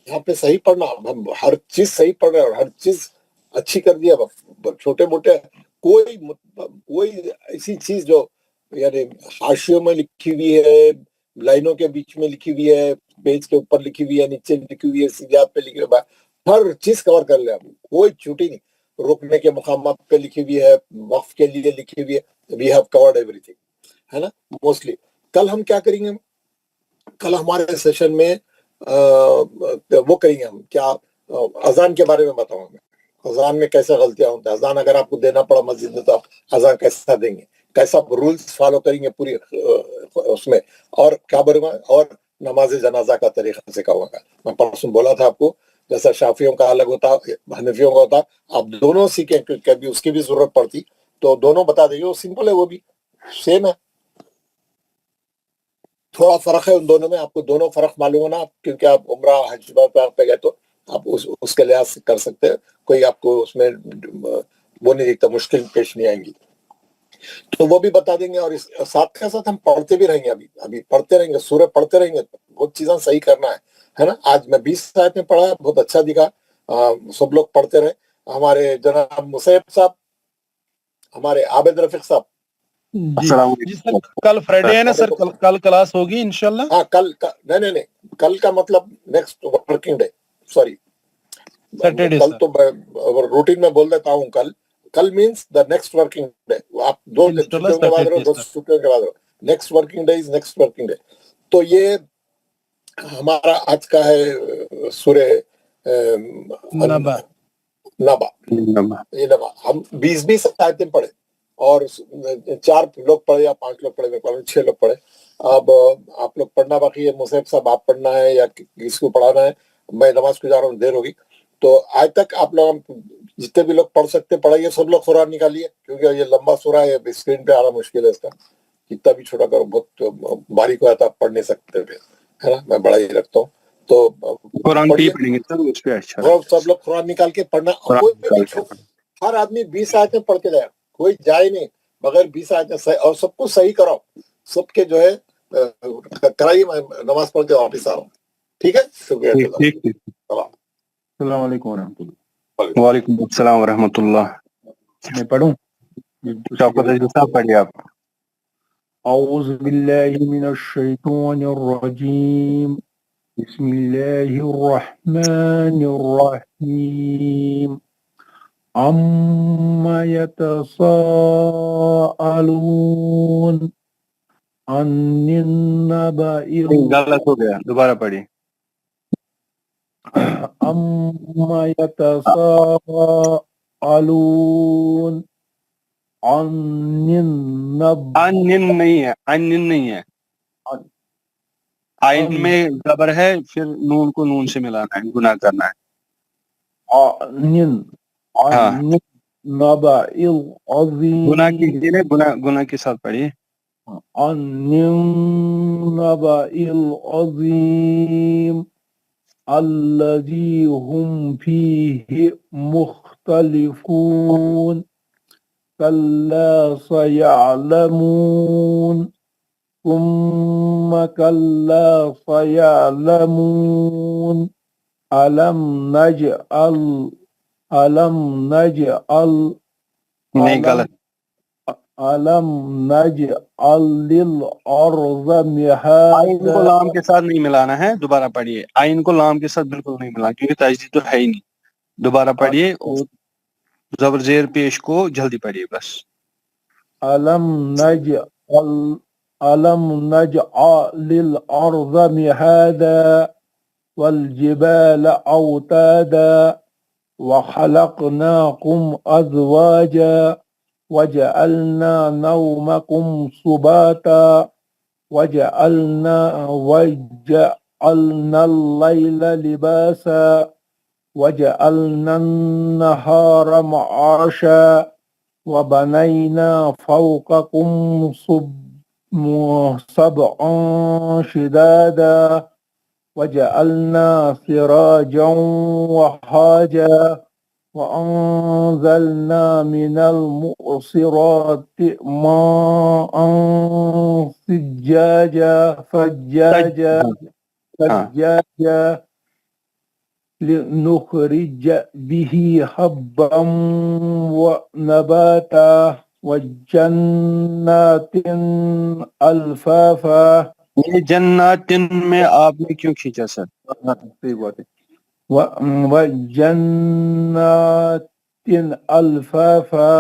[SPEAKER 1] یہاں پہ صحیح پڑھنا. ہم ہر چیز صحیح پڑھ رہے ہیں اور ہر چیز اچھی کر دیا. چھوٹے موٹے کوئی ایسی چیز جو یعنی حاشیوں میں لکھی ہوئی ہے, لائنوں کے بیچ میں لکھی ہوئی ہے, پیج کے اوپر لکھی ہوئی ہے, نیچے لکھی ہوئی ہے, سیدھات پہ لکھی ہوئی ہے, ہر چیز کور کر لیں. کوئی چھوٹی نہیں. رکنے کے مقامات پہ لکھی ہوئی ہے, وقف کے لیے لکھی ہوئی ہے. وی ہیو کورڈ ایوری تھنگ, ہے نا, موسٹلی. کل ہم کیا کریں گے, کل ہمارے سیشن میں وہ کریں گے ہم کیا, اذان کے بارے میں بتاؤں گا. اذان میں کیسے غلطیاں ہوتی ہیں, اذان اگر آپ کو دینا پڑا مسجد میں تو آپ اذان کیسا دیں گے, کیسا رولز فالو کریں گے پوری اس میں, اور کیا بولوں گا, اور نماز جنازہ کا طریقہ سکھاؤں گا. میں پرسوں بولا تھا آپ کو, جیسا شافیوں کا الگ ہوتا, حنفیوں کا ہوتا, آپ دونوں سیکھیں, کبھی اس کی بھی ضرورت پڑتی تو دونوں بتا دیں گے. وہ سمپل ہے, وہ بھی سیم ہے, تھوڑا فرق ہے ان دونوں میں. آپ کو دونوں فرق معلوم ہونا, کیونکہ آپ عمرہ حج پہ گئے تو آپ اس کے لحاظ سے کر سکتے ہیں. کوئی آپ کو اس میں وہ نہیں دیکھتا, مشکل پیش نہیں آئیں گی, تو وہ بھی بتا دیں گے. اور اس ساتھ کے ساتھ ہم پڑھتے بھی رہیں گے, ابھی پڑھتے رہیں گے, سورہ پڑھتے رہیں گے. بہت چیزیں صحیح کرنا ہے نا. آج میں 20 آیت میں پڑھا, بہت اچھا دکھا. سب لوگ پڑھتے رہے. ہمارے جناب مصعب صاحب, ہمارے عابد رفیق صاحب,
[SPEAKER 6] جی سر, کل فرائیڈے ہے نا سر, کل کلاس ہوگی انشاءاللہ.
[SPEAKER 1] ہاں کل نہیں, کل کا مطلب next working day, sorry
[SPEAKER 6] Saturday
[SPEAKER 1] کل
[SPEAKER 6] سر.
[SPEAKER 1] تو روٹین میں بول دیتا ہوں. کل means the next working day. آپ 2 چھٹیوں کے بعد رہو, 2 چھٹیوں کے بعد رہو. Next working day is next working day. تو یہ ہمارا آج کا ہے سورہ
[SPEAKER 6] نبا.
[SPEAKER 1] نبا. یہ نبا ہم 20 آیتیں پڑھے, اور 4 لوگ پڑھے یا 5 لوگ پڑھے, 6 لوگ پڑھے. اب آپ لوگ پڑھنا باقی ہے. مصعب صاحب آپ پڑھنا ہے یا کس کو پڑھانا ہے؟ میں نماز کو جا رہا ہوں, دیر ہوگی. تو آج تک آپ لوگ جتنے بھی لوگ پڑھ سکتے پڑھائیے. سب لوگ قرآن نکالیے, کیونکہ یہ لمبا سورہ ہے, اسکرین پہ آنا مشکل ہے اس کا. کتنا بھی چھوٹا کرو, بہت باریک ہوا تھا, آپ پڑھ نہیں سکتے پھر, ہے نا. میں بڑا ہی رکھتا ہوں. تو سب لوگ قرآن نکال کے پڑھنا. ہر آدمی 20 آیتیں پڑھ کے جائے, کوئی جائے نہیں بغیر 20 آیتیں, اور سب کو صحیح کراؤ. سب کے جو ہے کرائیے. میں نماز پڑھ کے واپس آ رہا ہوں, ٹھیک ہے. شکریہ.
[SPEAKER 2] السلام علیکم ورحمۃ اللہ. وعلیکم السلام ورحمۃ اللہ. میں پڑھوں؟ صاحب پڑھیے آپ. اعوذ باللہ من الشیطان الرجیم, بسم اللہ الرحمن الرحیم. عما يتساءلون عن النبأ غلط ہو گیا, دوبارہ پڑھیے. عما يتساءلون عن النبأ. نہیں ہے, آئین میں زبر ہے, پھر نون کو نون سے ملانا ہے, گناہ کرنا ہے. النبأ العظیم. گناہ کیجیے, گناہ کے ساتھ پڑھیے. عن النبأ العظیم الذی هم فیہ مختلفون کلا سیعلمون ثم کلا سیعلمون علم نجعل نہیں غلط, علم نجعل للارض مہادا. آئین کو لام کے ساتھ نہیں ملانا ہے, دوبارہ پڑھیے. آئین کو لام کے ساتھ بالکل نہیں ملانا, کیونکہ تجدید تو ہے ہی نہیں. دوبارہ پڑھیے اور زبر زیر پیش کو جلدی پڑھیے بس. علم ألم نجعل الأرض مهادا والجبال أوتادا وخلقناكم أزواجا وجعلنا نومكم سباتا وجعلنا الليل لباسا وجعلنا النهار معاشا وبنينا فوقكم سبعا شدادا وجعلنا سراجا وهاجا وأنزلنا من المؤصرات ماء فجاجا لنخرج به حبا ونباتا وجنات الفافا.
[SPEAKER 6] یہ جناتن میں آپ نے کیوں کھینچا سر؟ صحیح بات ہے.
[SPEAKER 2] وجنات الفافا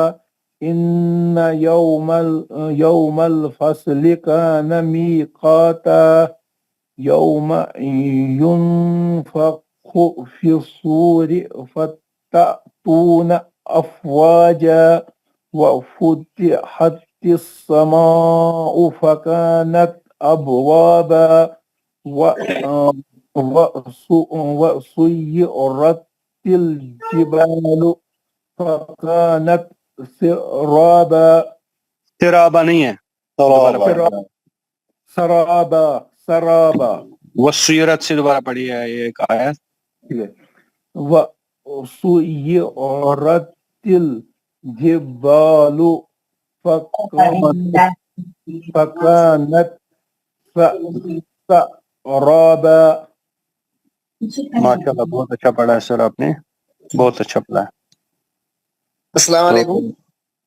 [SPEAKER 2] ان يوم الفصل كان ميقاتا يوم ينفخ في الصور فتأتون أفواجا وفتحت السماء فكانت أبوابا وسيرت الجبال فكانت سرابا.
[SPEAKER 6] سرابا نہیں ہے،
[SPEAKER 2] سرابا.
[SPEAKER 6] وسیرت سے دوبارہ پڑھی ہے یہ ایک آیت.
[SPEAKER 2] وسيرت الجبال فكانت سرابا.
[SPEAKER 6] ماشاء اللہ بہت اچھا پڑھا ہے سر آپ نے، بہت اچھا پڑھا ہے.
[SPEAKER 8] السلام علیکم.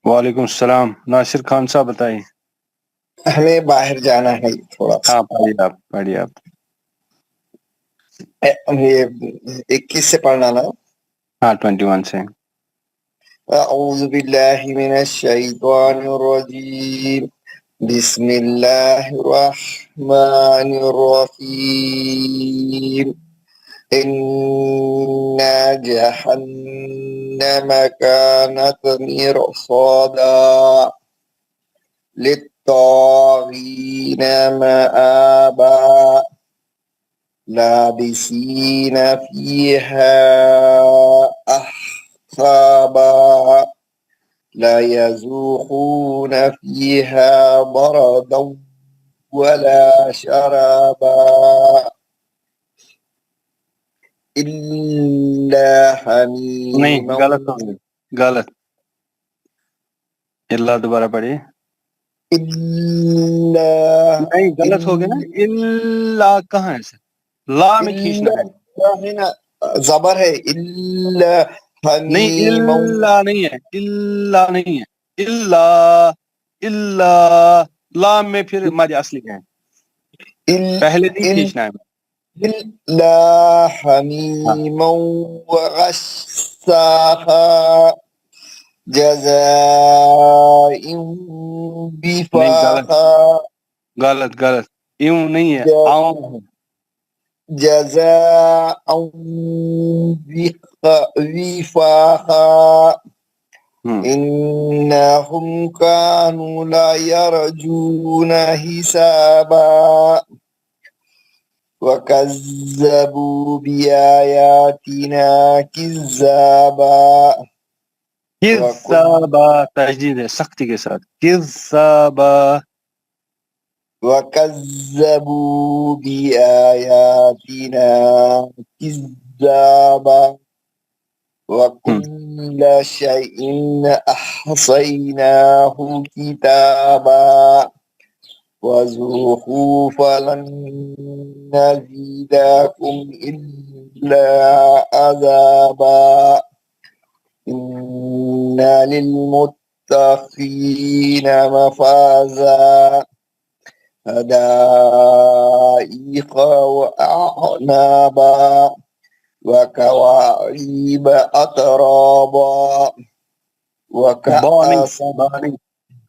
[SPEAKER 6] وعلیکم السلام. ناصر خان صاحب بتائیے.
[SPEAKER 8] ہمیں باہر جانا ہے تھوڑا سا.
[SPEAKER 6] ہاں پڑھیے آپ.
[SPEAKER 8] یہ 21 سے پڑھنا نا.
[SPEAKER 6] ہاں 21 سے.
[SPEAKER 8] اعوذ باللہ من الشیطان الرجیم بسم اللہ الرحمن الرحیم إنا جهنم كانت مرصادا للطاغين مآبا لابسين فيها أحقابا لا يذوقون فيها بردا ولا شرابا إلا
[SPEAKER 6] نہیں
[SPEAKER 8] حميما.
[SPEAKER 6] غلط. اللہ دوبارہ پڑھیے. نہیں غلط ہو گیا نا. اللہ کہاں ہے سر؟ لا میں کھینچنا ہے.
[SPEAKER 8] زبر ہے. إلا
[SPEAKER 6] نہیں
[SPEAKER 8] حميما.
[SPEAKER 6] اللہ نہیں ہے، اللہ نہیں ہے. اللہ لام میں پھر مد اصلی ہے، پہلے نہیں کھینچنا ہے.
[SPEAKER 8] إلا حميما وغساقا جزاء وفاقا.
[SPEAKER 6] غلط یوں نہیں ہے، آؤں ہے.
[SPEAKER 8] جزاء وفاقا إنهم كانوا لا يرجون حسابا وكذبوا بآياتنا كذابا.
[SPEAKER 6] کذابا تشدید ہے سختی کے ساتھ. کذابا.
[SPEAKER 8] وكذبوا بآياتنا كذابا وكل شيء أحصيناه كتابا وذوقوا فلن نزيدكم إلا عذابا إن للمتقين مفازا حدائق وأعنابا وكواعب أترابا وكأسا.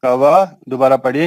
[SPEAKER 6] کوا دوبارہ پڑھیے.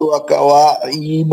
[SPEAKER 8] وكواعب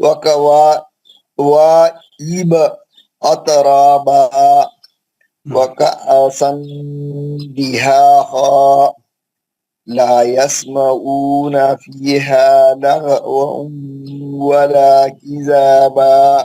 [SPEAKER 8] وكواعب أترابا وكأسا دهاقا لا يسمعون فيها لغوا ولا كذابا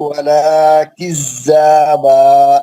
[SPEAKER 8] ولا كذابا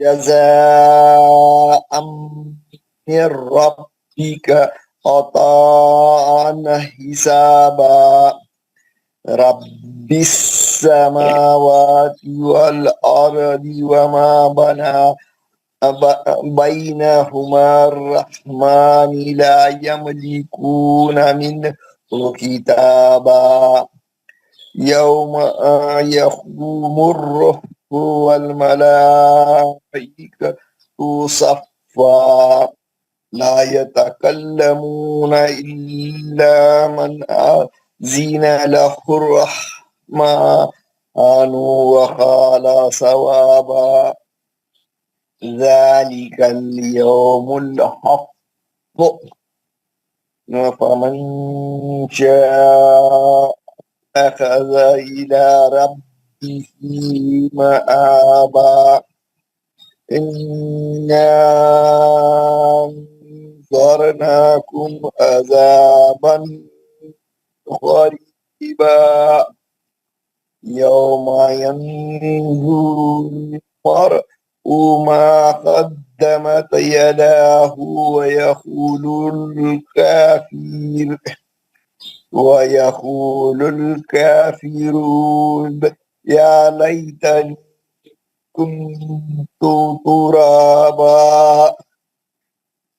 [SPEAKER 8] جزاء من ربك عطاء حسابا رب السماوات والأرض وما بينهما الرحمن لا يملكون منه كتابا يوم يقوم الروح والملائكة صفا لا يتكلمون إلا من أذن له الرحمن وقال صوابا ذلك اليوم الحق فمن شاء أخذ إلى ربه مآبا إنا أنذرناكم عذابا قريبا يوم ينظر المرء ما قدمت يداه ويقول الكافرون يا ليتني كنت ترابا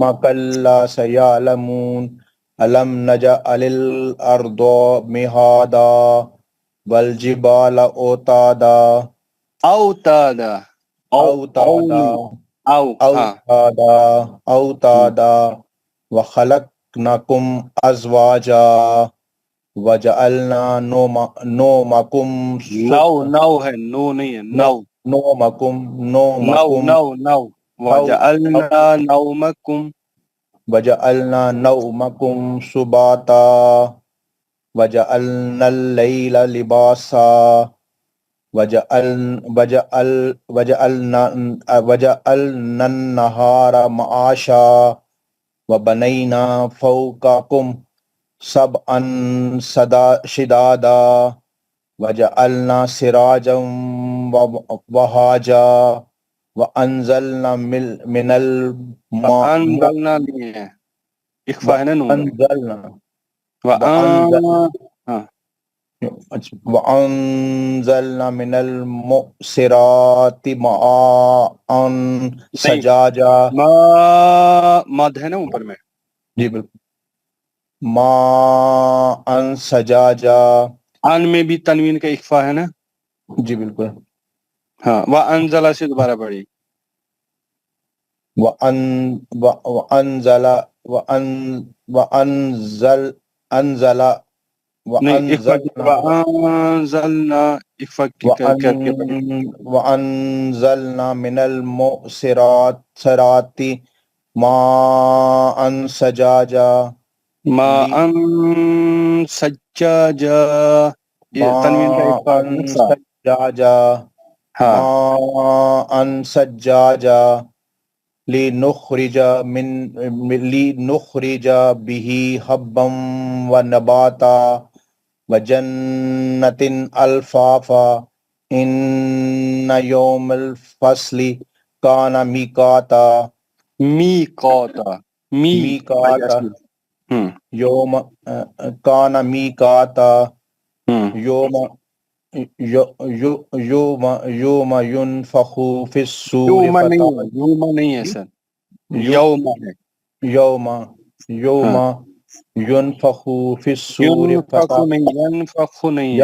[SPEAKER 9] ثم كلا سيعلمون ألم نجعل الأرض مهادا والجبال أوتادا
[SPEAKER 6] اوتادا
[SPEAKER 9] أوتادا
[SPEAKER 6] ہاں
[SPEAKER 9] أوتادا وخلقناكم أزواجا وجعلنا نومكم
[SPEAKER 6] نو ہے، نو نہیں ہے، نو وجعلنا نومکم
[SPEAKER 9] وجعلنا نومكم سباتا وجعلنا الليل لباسا وجعلنا النهار معاشا وبنينا فوقكم سبعا شدادا وجعلنا سراجا وهاجا وانزلنا من الماء
[SPEAKER 6] انزلنا نہیں ہے، اخفا ہے نا نون
[SPEAKER 9] وانزلنا
[SPEAKER 6] ہاں
[SPEAKER 9] وانزلنا من المؤسرات ماء سجاجا
[SPEAKER 6] مد ہے نا اوپر میں،
[SPEAKER 9] جی بالکل ماء سجاجا
[SPEAKER 6] ان میں بھی تنوین کا اخفا ہے نا،
[SPEAKER 9] جی بالکل
[SPEAKER 6] ہاں وانزل سے دوبارہ پڑھی،
[SPEAKER 9] وانزل
[SPEAKER 6] نہیں اخفا کی وانزلنا اخفا کر کے پڑھی،
[SPEAKER 9] وانزلنا من المؤسرات ماء سجاجا
[SPEAKER 6] ماء سجاجا، یہ تنوین کا اخفا ہے نا سا،
[SPEAKER 9] سجاجا
[SPEAKER 6] ہاں
[SPEAKER 9] ماء سجاجا لنخرج به حبا ونباتا وجنة الفافا ان يوم الفصل كان ميقاتا
[SPEAKER 6] میقاتا
[SPEAKER 9] ميقاتا
[SPEAKER 6] ہوں
[SPEAKER 9] يوم كان ميقاتا يوم ينفخ في الصور
[SPEAKER 6] یوم نہیں ہے سر، یوم ہے،
[SPEAKER 9] يوم ينفخ في الصور
[SPEAKER 6] ينفخ نہیں ہے،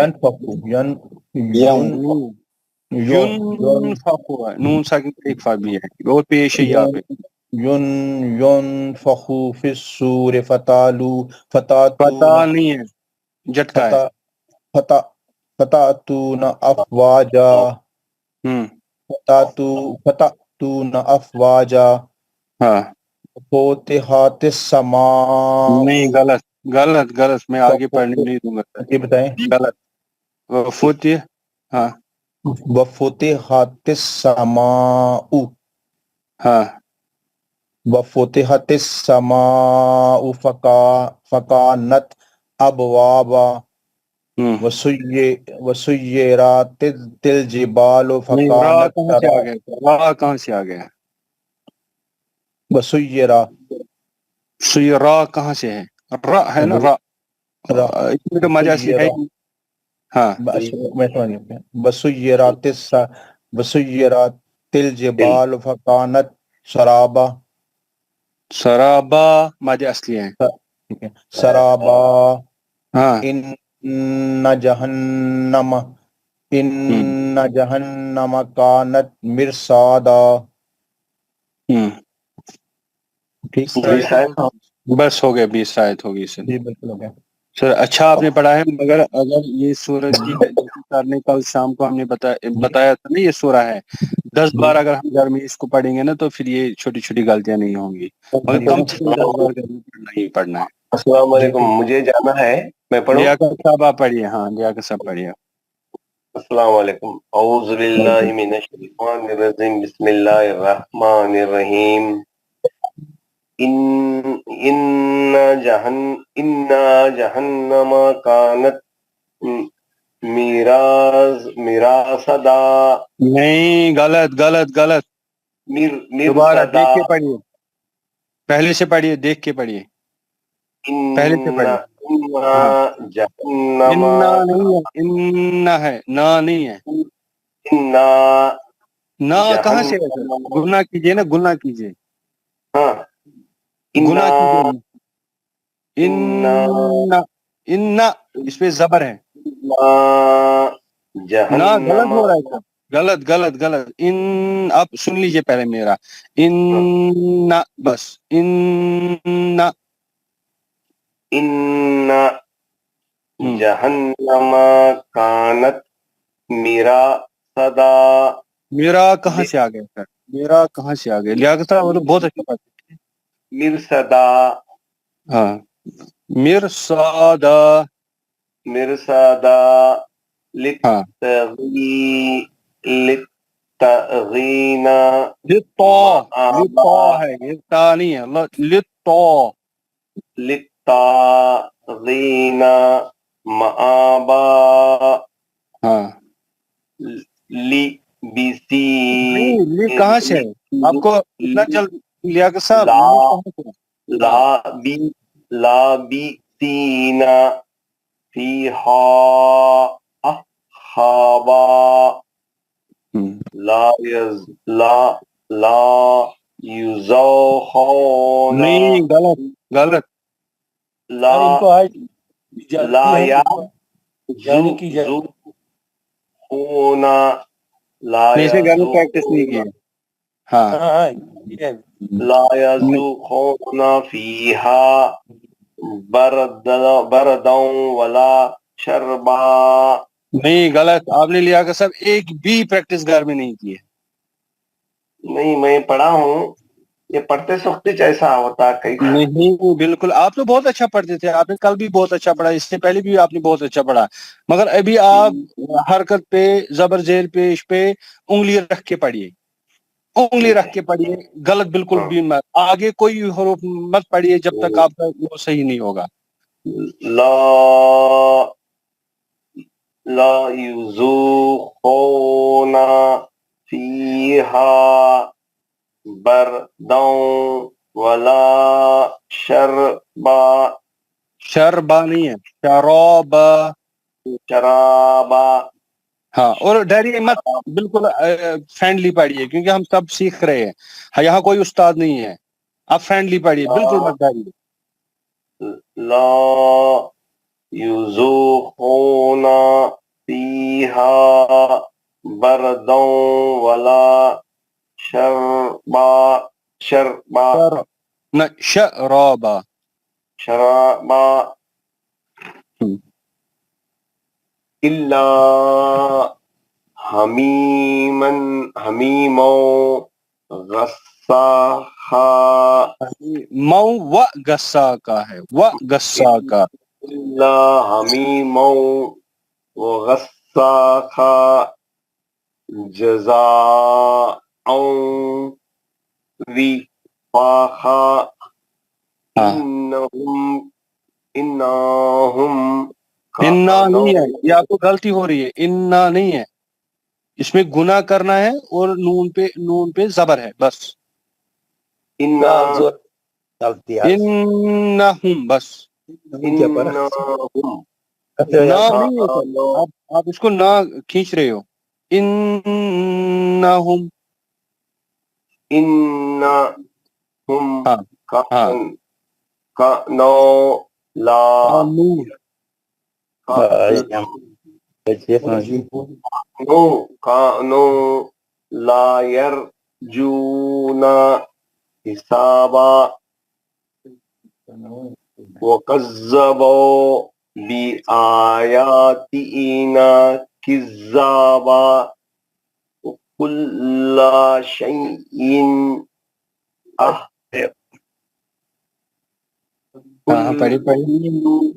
[SPEAKER 6] ينفخ ہے، نون ساکن کا اخفا بھی ہے اور پیش ہے یہاں پہ،
[SPEAKER 9] ينفخ في الصور
[SPEAKER 6] پتہ نہیں ہے، جھٹکا ہے،
[SPEAKER 9] فتأتون أفواجا فتأتون أفواجا
[SPEAKER 6] ہاں
[SPEAKER 9] فتحت السماء
[SPEAKER 6] نہیں، غلط میں آگے پڑھنے نہیں دوں گا،
[SPEAKER 9] یہ بتائیں
[SPEAKER 6] غلط فتح، ہاں
[SPEAKER 9] وفتحت السماء
[SPEAKER 6] ہاں
[SPEAKER 9] وفتحت السماء فكانت أبوابا وسيرت الجبال
[SPEAKER 6] نہیں، را
[SPEAKER 9] فكانت
[SPEAKER 6] کہاں سے آ گیا، را کہاں سے آ گیا، سیرا کہاں سے ہے، را ہے نا، را اس میں تو مجاسی ہے ہی، ہاں
[SPEAKER 9] وسيرت الجبال فكانت سرابا
[SPEAKER 6] سرابا مد اصلی ہے،
[SPEAKER 9] سرابا
[SPEAKER 6] ہاں
[SPEAKER 9] ان جہنم كانت مرصادا ٹھیک
[SPEAKER 6] بس ہو گیا، 20 آیت ہوگی سر،
[SPEAKER 9] جی بالکل ہو گیا
[SPEAKER 6] سر اچھا آپ نے پڑھا ہے، مگر اگر یہ سورج کی سر نے کل شام کو ہم نے بتایا تھا نا یہ سورہ ہے، 10 بار اگر ہم گھر میں اس کو پڑھیں گے نا تو پھر یہ چھوٹی چھوٹی غلطیاں نہیں ہوں گی، مگر کم سے کم 10 بار گھر میں پڑھنا ہی پڑھنا ہے۔
[SPEAKER 8] السلام علیکم، مجھے جانا ہے، میں پڑھوں؟
[SPEAKER 6] لیاقت صاحب آپ پڑھیے، ہاں لیاقت صاحب پڑھیے۔
[SPEAKER 8] السلام علیکم، اعوذ باللہ من الشیطان الرجیم، بسم اللہ الرحمن الرحیم۔ ان جہنم کانت میراسدا،
[SPEAKER 6] نہیں، غلط دوبارہ دیکھ کے پڑھیے، پہلے سے پڑھیے، دیکھ کے پڑھیے، پہلے سے پڑھیے، ہاں
[SPEAKER 8] جہنم
[SPEAKER 6] انا نہیں ہے، انا ہے، نا نہیں ہے، نا کہاں سے ہے سر؟ گناہ کیجئے نا، گناہ کیجئے،
[SPEAKER 8] ہاں
[SPEAKER 6] گناہ کی
[SPEAKER 8] إنا
[SPEAKER 6] ان ان اس پہ زبر ہے نہ غلط ہو
[SPEAKER 8] جهنم
[SPEAKER 6] رہا ہے سر غلط غلط غلط ان آپ سن لیجئے پہلے میرا ان بس ان
[SPEAKER 8] إن جهنم كانت مرصدا
[SPEAKER 6] میرا کہاں سے آ گیا سر میرا کہاں سے آ گیا لیاقت صاحب وہ لوگ بہت اچھا پڑھتے
[SPEAKER 8] مرصدا
[SPEAKER 6] ہاں مرصادا
[SPEAKER 8] مرصدا
[SPEAKER 6] ہاں
[SPEAKER 8] للطاغين
[SPEAKER 6] لطا ہے یہ تا نہیں ہے لطا
[SPEAKER 8] للطاغين مآبا
[SPEAKER 6] ہاں
[SPEAKER 8] لبسی
[SPEAKER 6] لی کہاں سے ہے آپ کو اتنا جلد لیاقت صاحب
[SPEAKER 8] لا
[SPEAKER 6] لی کہاں سے ہے؟
[SPEAKER 8] لابسين فيها أحقابا لا يذوقون
[SPEAKER 6] نہیں غلط غلط
[SPEAKER 8] لا
[SPEAKER 3] یعنی کہ
[SPEAKER 8] يذوقون لا
[SPEAKER 6] نہیں سے گھر میں پریکٹس نہیں کی ہے ہاں
[SPEAKER 8] لا يذوقون فيها بردا ولا شربا
[SPEAKER 6] نہیں غلط آپ نے لیاقت صاحب ایک بھی پریکٹس گھر میں نہیں کی ہے
[SPEAKER 8] نہیں میں پڑھا ہوں یہ پڑھتے وقت ایسا ہوتا کئی
[SPEAKER 6] نہیں بالکل آپ تو بہت اچھا پڑھتے تھے آپ نے کل بھی بہت اچھا پڑھا اس سے پہلے بھی آپ نے بہت اچھا پڑھا مگر ابھی آپ حرکت پہ زبر زیر پیش پہ انگلی رکھ کے پڑھیے انگلی رکھ کے پڑھیے غلط بالکل بھی مت آگے کوئی حروف مت پڑھیے جب تک آپ کا وہ صحیح نہیں ہوگا
[SPEAKER 8] لا يذوقون فيها بردا ولا شربا
[SPEAKER 6] شربا نہیں ہے شرابا
[SPEAKER 8] شرابا
[SPEAKER 6] ہاں اور ڈریے مت بالکل فرینڈلی پڑھیے کیونکہ ہم سب سیکھ رہے ہیں یہاں کوئی استاد نہیں ہے آپ فرینڈلی پڑھیے بالکل مت ڈریے
[SPEAKER 8] لا يذوقون فيها بردا ولا شربا
[SPEAKER 6] نہ شرابا
[SPEAKER 8] شرابا إلا حميما غساقا
[SPEAKER 6] مو و گسا کا ہے و گسا کا
[SPEAKER 8] إلا حميما وغساقا جزاء وفاقا إنهم
[SPEAKER 6] انا نہیں ہے یہ آپ کو غلطی ہو رہی ہے انا نہیں ہے اس میں گناہ کرنا ہے اور نون پہ زبر ہے بس انہم بس نا نہیں ہے سر آپ اس کو نہ کھینچ رہے ہو انہم
[SPEAKER 8] كانوا لا يرجون حسابا وكذبوا بآياتنا كذابا وكل شيء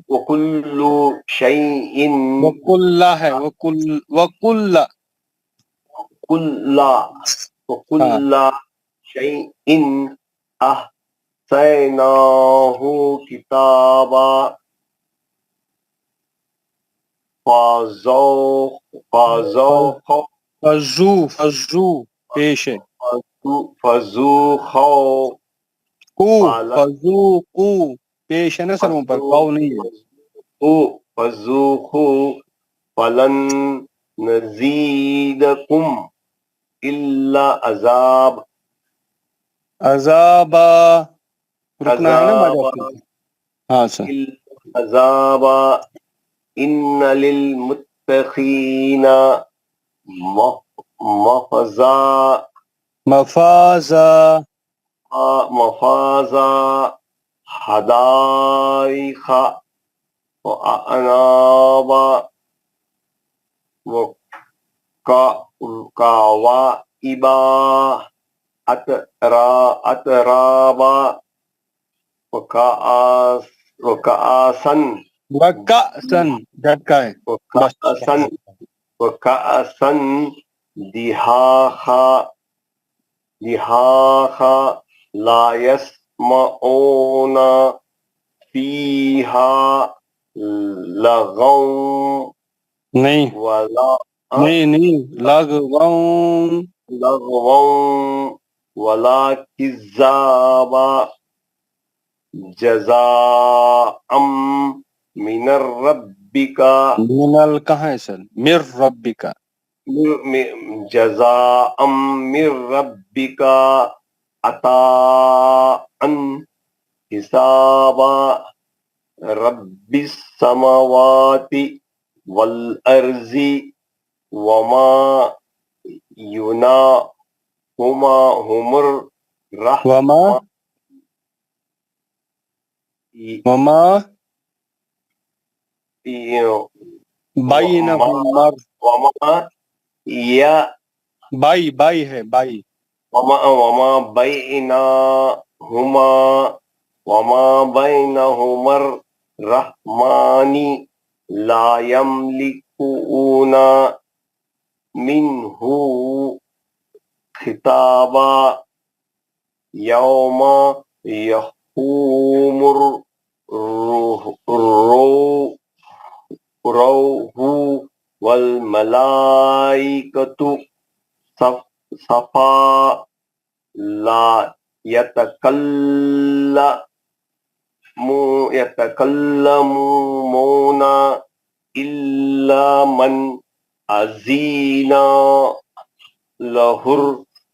[SPEAKER 8] وكل شيء
[SPEAKER 6] وکل ہے وکل
[SPEAKER 8] وكل شيء أحصيناه كتابا
[SPEAKER 6] فزو پیش ہے
[SPEAKER 8] فذوقوا
[SPEAKER 6] فذوقو پیش ہے نا سر وہاں پر قاو نہیں ہے
[SPEAKER 8] فذوقوا فلن نزيدكم إلا عذاب
[SPEAKER 6] عذابا رکنا ہے نا مدد. ہاں سر.
[SPEAKER 8] عذاب ان للمتقین مفزا مفازا حدائق وأعنابا وكواعب أترابا وكأسا
[SPEAKER 6] جھٹکا ہے بس.
[SPEAKER 8] وكأسا دهاقا لا يسمعون فيها لغوا
[SPEAKER 6] نہیں
[SPEAKER 8] ولا
[SPEAKER 6] نہیں
[SPEAKER 8] لغوا ولا كذابا جزاء من ربك
[SPEAKER 6] من کہاں ہے سر؟ مر ربک.
[SPEAKER 8] جزاء من ربك عطاء حسابا رب السماوات والأرض وما يناهما هم الرحمن
[SPEAKER 6] وما
[SPEAKER 8] وما یا
[SPEAKER 6] بائی ہے بائی.
[SPEAKER 8] وما بینہما الرحمن لا یملکون منہ خطابا یوم یقوم الروح والملائکۃ صفا لا يتكلمون إلا من أذن له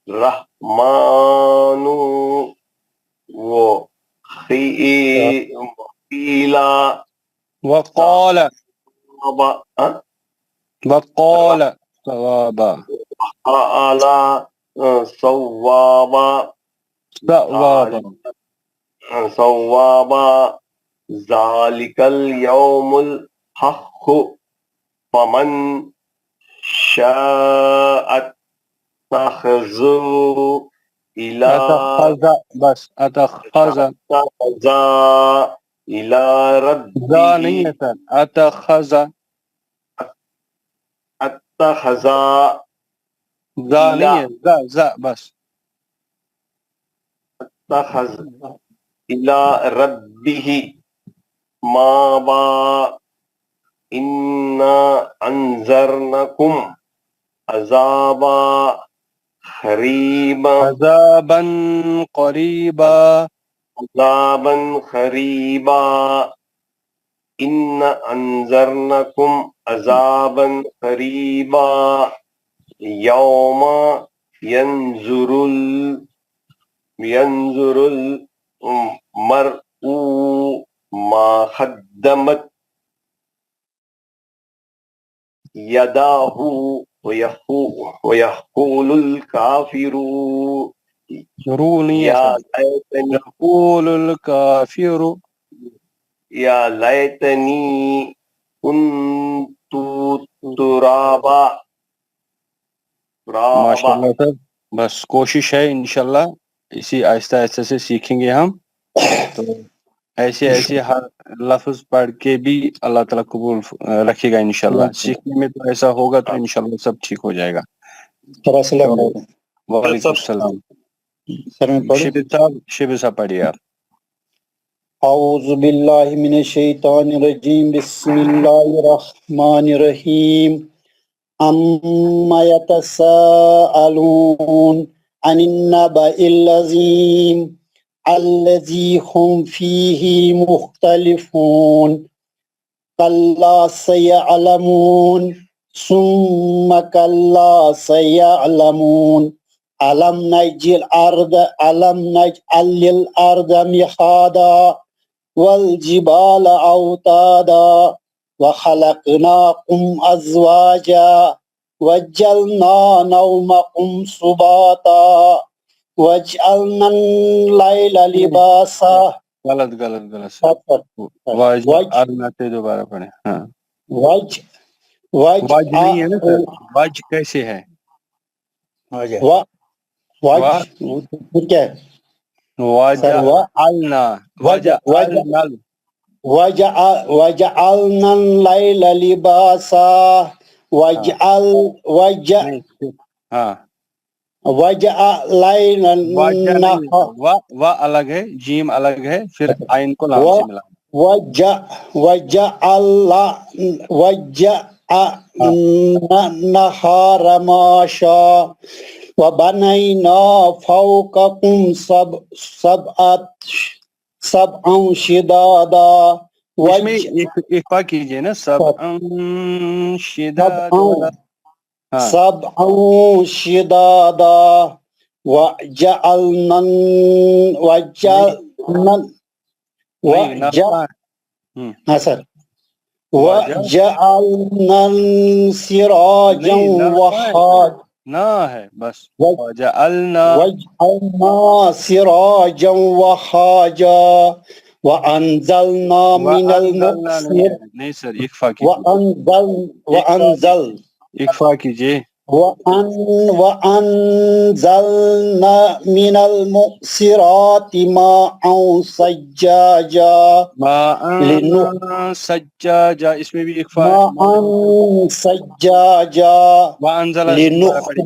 [SPEAKER 8] الرحمن وقيل
[SPEAKER 6] وقال ثوابا
[SPEAKER 8] صوابا ذلك اليوم الحق فمن شاء اتخذ إلى
[SPEAKER 6] اتخذ
[SPEAKER 8] إلى ربه
[SPEAKER 6] نہیں ہے سر. اتخذ نہیں ہے بس.
[SPEAKER 8] اتخذ إلى ربه مابا إنا أنذرنكم عذابا
[SPEAKER 6] عذابا
[SPEAKER 8] قريبا إنا أنذرنكم عذابا قريبا يوم ينظر المرء ما قدمت يداه ويقول الكافر
[SPEAKER 6] يقول الكافر
[SPEAKER 8] يا ليتني كنت ترابا.
[SPEAKER 6] ماشاءاللہ سر. بس کوشش ہے انشاءاللہ اسی آہستہ آہستہ سے سیکھیں گے ہم. تو ایسے ہر لفظ پڑھ کے بھی اللہ تعالیٰ قبول رکھے گا انشاءاللہ. سیکھنے میں تو ایسا ہوگا تو انشاءاللہ سب ٹھیک ہو جائے گا. وعلیکم السلام. شبیر صاحب پڑھیے آپ.
[SPEAKER 10] اعوذ باللہ من الشیطان الرجیم بسم اللہ الرحمن الرحیم اما یتساءلون عن النبأ العظیم الذی هم فیہ مختلفون کلا سیعلمون ثم کلا سیعلمون ألم نجعل الأرض مهادا والجبال أوتادا وخلقناكم أزواجا وجعلنا نومكم سباتا وجعلنا الليل لباسا.
[SPEAKER 6] غلط سر. وجعلنا سے دوبارہ پڑھیں. ہاں واج نہیں ہے نا سر. واج کیسے ہے؟
[SPEAKER 10] پھر کیا ہے؟
[SPEAKER 6] وجعلنا
[SPEAKER 10] وجعلنا الليل لباسا
[SPEAKER 6] ہاں
[SPEAKER 10] وجعلنا النهار
[SPEAKER 6] و الگ ہے، جیم الگ ہے، پھر آئین کو لام سے ملا.
[SPEAKER 10] النهار معاشا وبنينا فوقكم سبعا شدادا.
[SPEAKER 6] اس میں اقفا کیجئے نا. سبعا شدادا.
[SPEAKER 10] سبعا شدادا وجعلنا سراجا وهاجا.
[SPEAKER 6] نہ ہے بس. وجعلنا
[SPEAKER 10] سراجا وهاجا وأنزلنا من المعصرات.
[SPEAKER 6] نہیں سر اقفا اقفا کیجئے.
[SPEAKER 10] وأنزلنا من المعصرات ماء ثجاجا.
[SPEAKER 6] سجاجا اس میں بھی اقفا.
[SPEAKER 10] ماء ثجاجا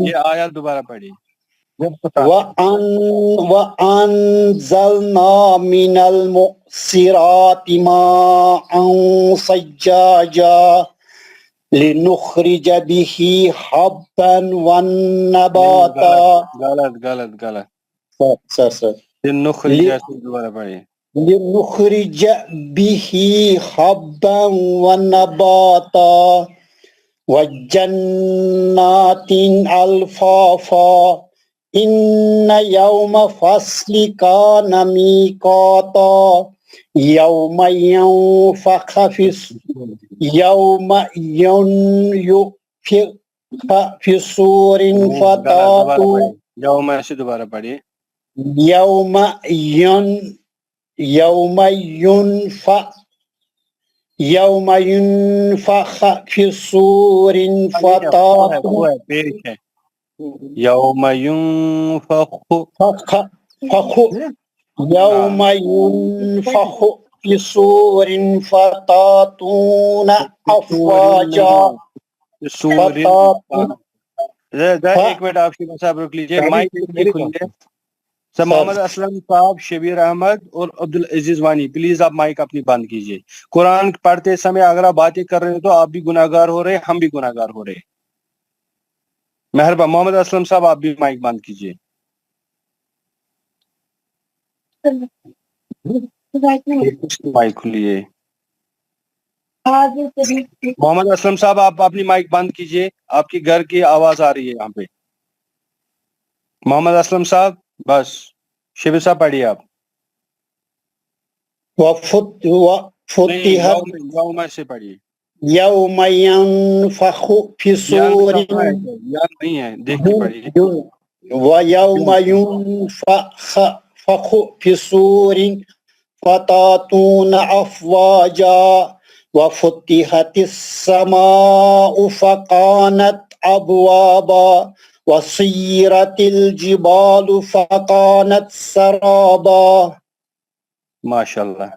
[SPEAKER 6] یہ آیات دوبارہ پڑھی.
[SPEAKER 10] وأنزلنا من المعصرات ماء ثجاجا لنخرج به حبا والنباتا.
[SPEAKER 6] غلط
[SPEAKER 10] سر
[SPEAKER 6] لنخرج دوبارہ پڑھی.
[SPEAKER 10] لنخرج به حبا ونباتا وجنات الفافا إن يوم فصل كان ميقاتا يوم ينفخ في الصور فتاتوا.
[SPEAKER 6] یوم سے دوبارہ پڑھیے.
[SPEAKER 10] يوم ينفخ في الصور فتاتوا.
[SPEAKER 6] یوم ينفخ
[SPEAKER 10] يوم ينفخ في الصور فتاتون أفواجا.
[SPEAKER 6] ایک منٹ آپ کے صاحب رک لیجیے. مائک کھلیے. سر محمد اسلم صاحب، شبیر احمد اور عبدالعزیز وانی، پلیز آپ مائک اپنی بند کیجیے. قرآن پڑھتے سمے اگر آپ باتیں کر رہے ہیں تو آپ بھی گناہ گار ہو رہے ہیں، ہم بھی گناہ گار ہو رہے ہیں. مہربان. محمد اسلم صاحب آپ بھی مائک بند کیجیے. مائک کھلیے. محمد اسلم صاحب آپ اپنی مائک بند کیجیے، آپ کی گھر کی آواز آ رہی ہے یہاں پہ. محمد اسلم صاحب بس. شبیر صاحب پڑھیے آپ. یوم سے پڑھیے.
[SPEAKER 10] يوم ينفخ في الصور.
[SPEAKER 6] یاد نہیں ہے، دیکھ کے پڑھیے.
[SPEAKER 10] ويوم ينفخ في الصور فتاتون أفواجا وفتحت السماء فكانت أبوابا وسيرت الجبال فكانت سرابا.
[SPEAKER 6] ماشاءاللہ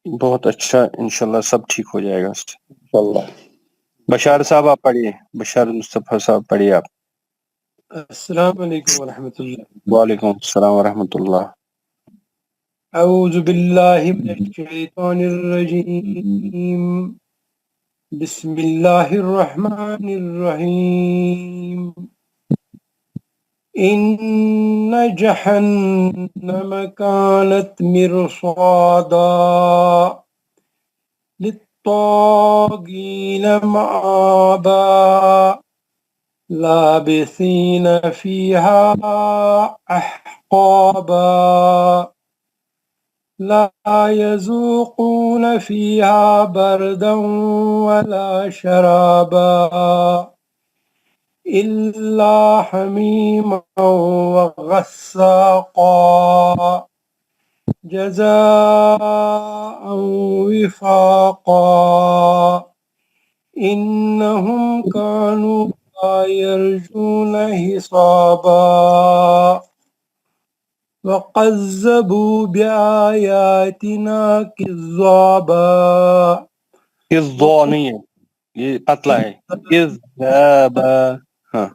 [SPEAKER 6] بہت اچھا. انشاءاللہ سب ٹھیک ہو جائے گا انشاءاللہ. بشار صاحب آپ پڑھیے. بشار مصطفیٰ صاحب پڑھیے آپ.
[SPEAKER 11] السلام علیکم ورحمۃ اللہ.
[SPEAKER 6] وعلیکم السلام ورحمۃ اللہ.
[SPEAKER 11] اعوذ باللہ من الشیطان الرجیم. بسم اللہ الرحمن الرحیم. ان جہنم کانت مرصادا للطاغین مآبا لابثين فيها أحقابا لا يذوقون فيها بردا ولا شرابا إلا حميما وغساقا جزاء وفاقا إنهم كانوا لا يرجون حسابا وكذبوا بآياتنا كذابا
[SPEAKER 6] الضو نہیں ہے یہ پتلا ہے کذابا ہاں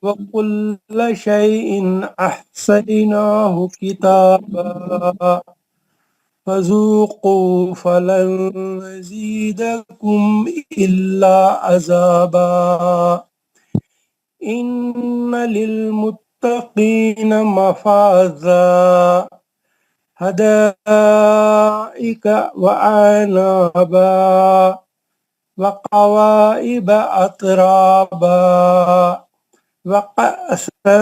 [SPEAKER 11] وكل شيء أحصيناه كتابا فذوقوا فلن نزيدكم إلا عذابا إن للمتقين مفازا حدائق وأعنابا وقوائب أترابا وكأسا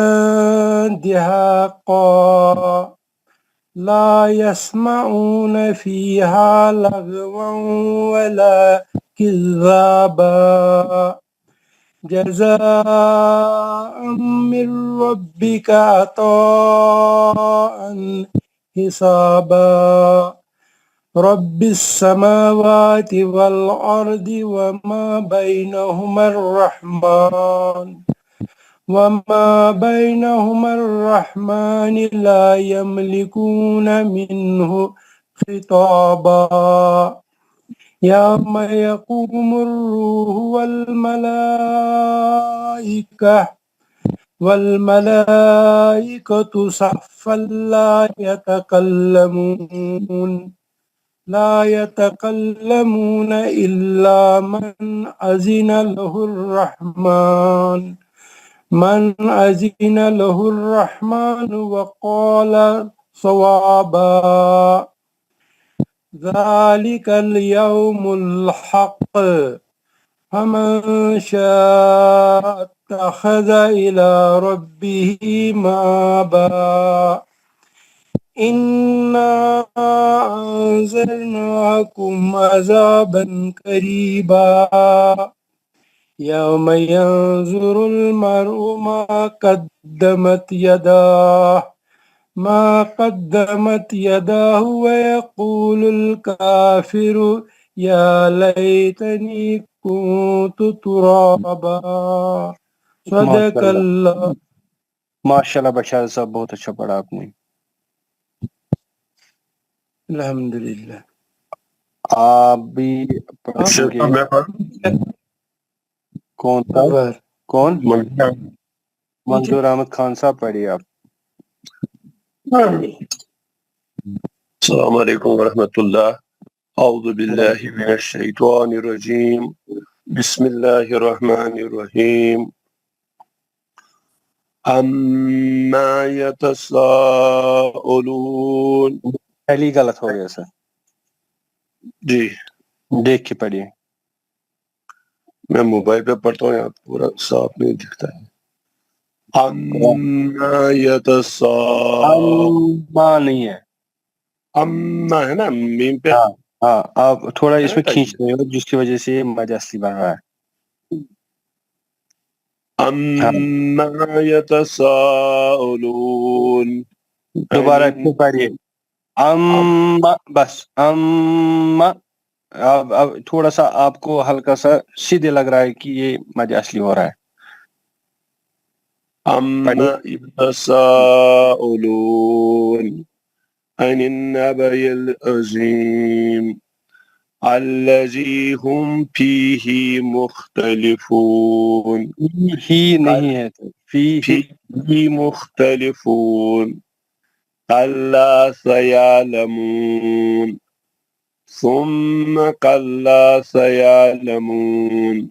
[SPEAKER 11] دهاقا لا يسمعون فيها لغوا ولا كذابا جزاء من ربك عطاء حسابا رب السماوات والأرض وما بينهما الرحمن لا يملكون منه خطابا يوم يقوم الروح والملائكة صفا لا يتكلمون إلا من أذن له الرحمن وقال صوابا ذلك اليوم الحق فمن شاء اتخذ إلى ربه مآبا إنا أنذرناكم عذابا قريبا يوم ينظر المرء ما قدمت يداه ويقول الكافر يا ليتني كنت ترابا صدق اللہ.
[SPEAKER 6] ماشاء اللہ بشار صاحب بہت اچھا پڑھا آپ نے.
[SPEAKER 11] الحمدللہ.
[SPEAKER 6] آپ بھی پڑھیں گے. کون تھا؟ کون؟ منظور احمد خان صاحب پڑھیے آپ.
[SPEAKER 8] السلام علیکم ورحمۃ اللہ. اعوذ باللہ من الشیطان الرجیم. بسم اللہ الرحمن الرحیم. عما یتساءلون.
[SPEAKER 6] پہلی غلط ہو گیا سر.
[SPEAKER 8] جی
[SPEAKER 6] دیکھ کے پڑھیے.
[SPEAKER 8] میں موبائل پہ پڑھتا ہوں, یہاں پورا صاف نہیں دکھتا ہے. عما یتساءلون.
[SPEAKER 6] ماں نہیں ہے,
[SPEAKER 8] اما ہے نا میم پہ.
[SPEAKER 6] ہاں آپ تھوڑا اس میں کھینچ رہے ہو جس کی وجہ سے یہ مد اصلی بن رہا ہے.
[SPEAKER 8] عما یتساءلون.
[SPEAKER 6] دوبارہ پھر پڑھیے. اما بس اما. اب تھوڑا سا آپ کو ہلکا سا سیدھے لگ رہا ہے کہ یہ مد اصلی ہو رہا ہے.
[SPEAKER 8] عما يتساءلون عن النبأ العظيم الذي هم فيه مختلفون.
[SPEAKER 6] ہی نہیں ہے تو
[SPEAKER 8] فيه مختلفون. كلا سيعلمون ثم كلا سيعلمون.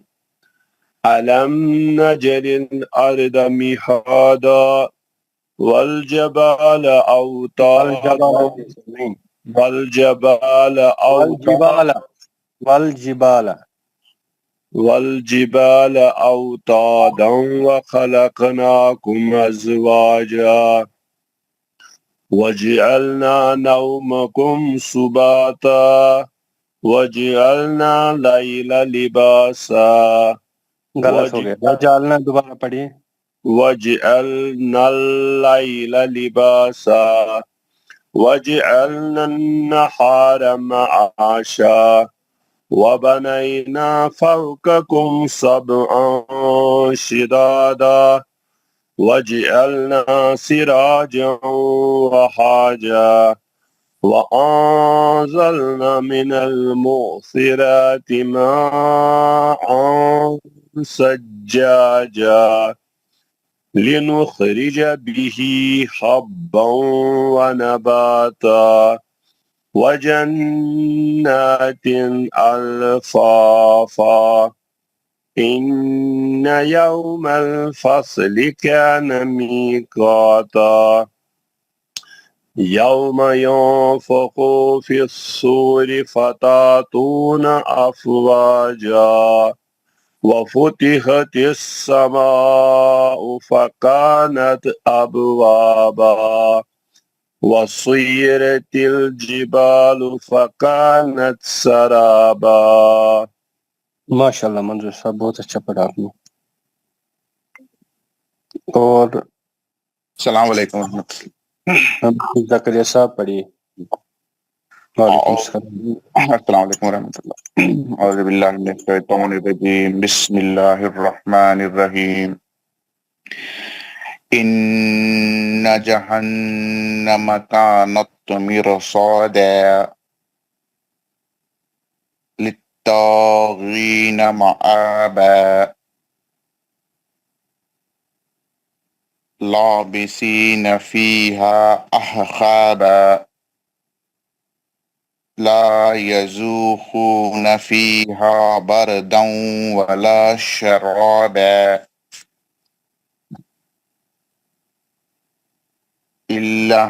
[SPEAKER 8] ألم نجعل الأرض مهادا والجبال أوتادا والجبال والجبال أوتادا وخلقناكم أزواجا وجعلنا نومكم سباتا وجعلنا الليل لباسا
[SPEAKER 6] غلط ہو گیا وجعلنا دوبارہ پڑھیے
[SPEAKER 8] وجعلنا الليل لباسا وجعلنا النهار معاشا وبنينا فوقكم سبعا شدادا وجعلنا سراجا وحاجا وأنزلنا من المعصرات ماء سجاجا لنخرج به حبا ونباتا وجنات ألفافا إن يوم الفصل كان ميقاتا يوم ينفخ في الصور فتأتون أفواجا وفتحت السماء فكانت أبوابا وسيرت الجبال فكانت سرابا.
[SPEAKER 6] ماشاء اللہ منظور صاحب بہت اچھا پڑھا آپ نے. اور
[SPEAKER 12] السلام علیکم ورحمۃ اللہ.
[SPEAKER 6] زکریا صاحب پڑھیے. وعلیکم السلام.
[SPEAKER 12] السلام علیکم ورحمۃ اللہ. اعوذ باللہ من الشیطان الرجیم. بسم اللہ الرحمن الرحیم. ان جہنم کانت مرصادا للطاغین مآبا لابسین فیہا احقابا لا یذوقون فیہا بردا ولا شرابا إلا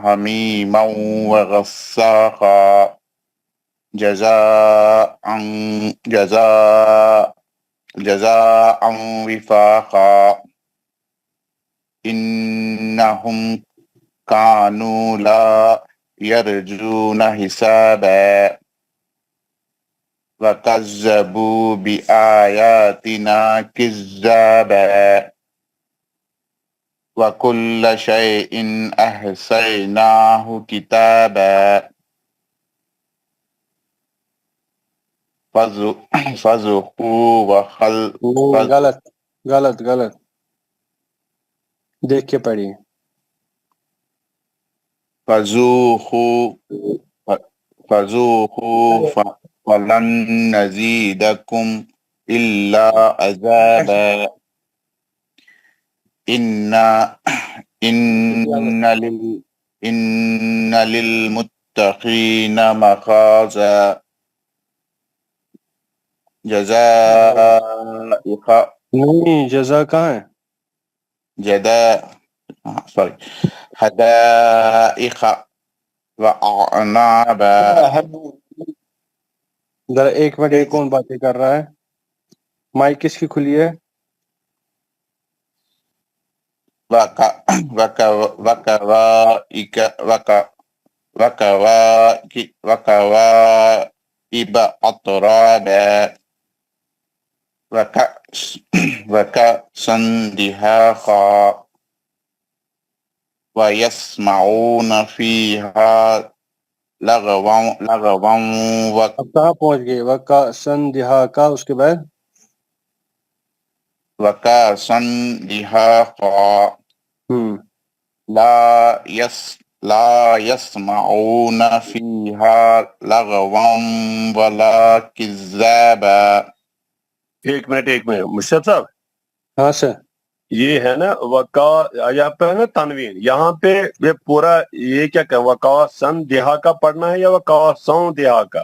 [SPEAKER 12] حميما وغساقا جزاء وفاقا إنهم كانوا لا يرجون حسابا وكذبوا بآياتنا كذابا وكل شيء أحصيناه كتابا فذوقوا
[SPEAKER 6] غلط دیکھ کے پڑھیے.
[SPEAKER 12] فذوقوا فلن نزيدكم إلا عذابا إن للمتقين مفازا
[SPEAKER 6] نہیں جزا کہاں ہے؟
[SPEAKER 12] حدائق وأعنابا.
[SPEAKER 6] ذرا ایک منٹ، ایک کون باتیں کر رہا ہے؟ مائک کس کی کھلی ہے؟
[SPEAKER 12] وكواعب أترابا وكأسا دهاقا ويسمعون فيها لغوا
[SPEAKER 6] اب کہاں پہنچ گئے؟ وَكَأْسًا دِهَاقًا، اس کے بعد
[SPEAKER 12] وكأسا دهاقا لا يسمعون فيها لغوا ولا كذابا.
[SPEAKER 8] ایک منٹ مشرف صاحب.
[SPEAKER 6] ہاں سر.
[SPEAKER 8] یہ ہے نا یہاں پہ ہے نا تنوین، یہاں پہ یہ پورا یہ کیا کہ وقاسن دیہا کا پڑھنا ہے یا وقاسوں دیہا کا؟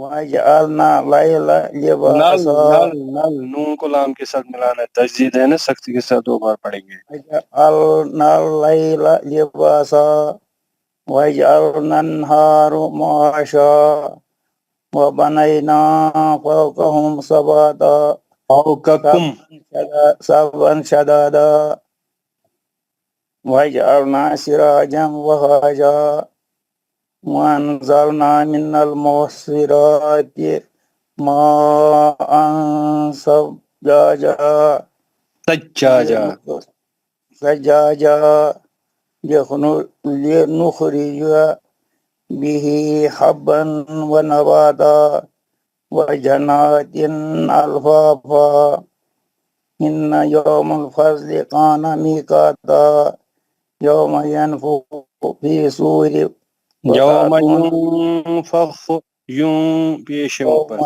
[SPEAKER 10] وَجَعَلْنَا اللَّيْلَ
[SPEAKER 6] نل
[SPEAKER 10] لِبَاسًا
[SPEAKER 6] نل نل نون کو لام کے ساتھ ملانا ہے، تجدید ہے نا، سختی کے ساتھ 2 بار پڑھیں گے.
[SPEAKER 10] وَجَعَلْنَا اللَّيْلَ لِبَاسًا وَجَعَلْنَا النَّهَارَ مَعَاشًا وَبَنَيْنَا فَوْقَهُمْ سَبْعًا
[SPEAKER 6] فوقکم
[SPEAKER 10] سبعا شدادا وَجَعَلْنَا سِرَاجًا وَهَّاجًا وَأَنزَلْنَا مِنَ الْمُعْصِرَاتِ مَاءً ثَجَّاجًا لِنُخْرِجَ به حبا ونباتا وجنات ألفافا إن يوم الفصل كان ميقاتا يوم ينفخ في صور
[SPEAKER 6] یوم ينفخ یوں پیش ہے اوپر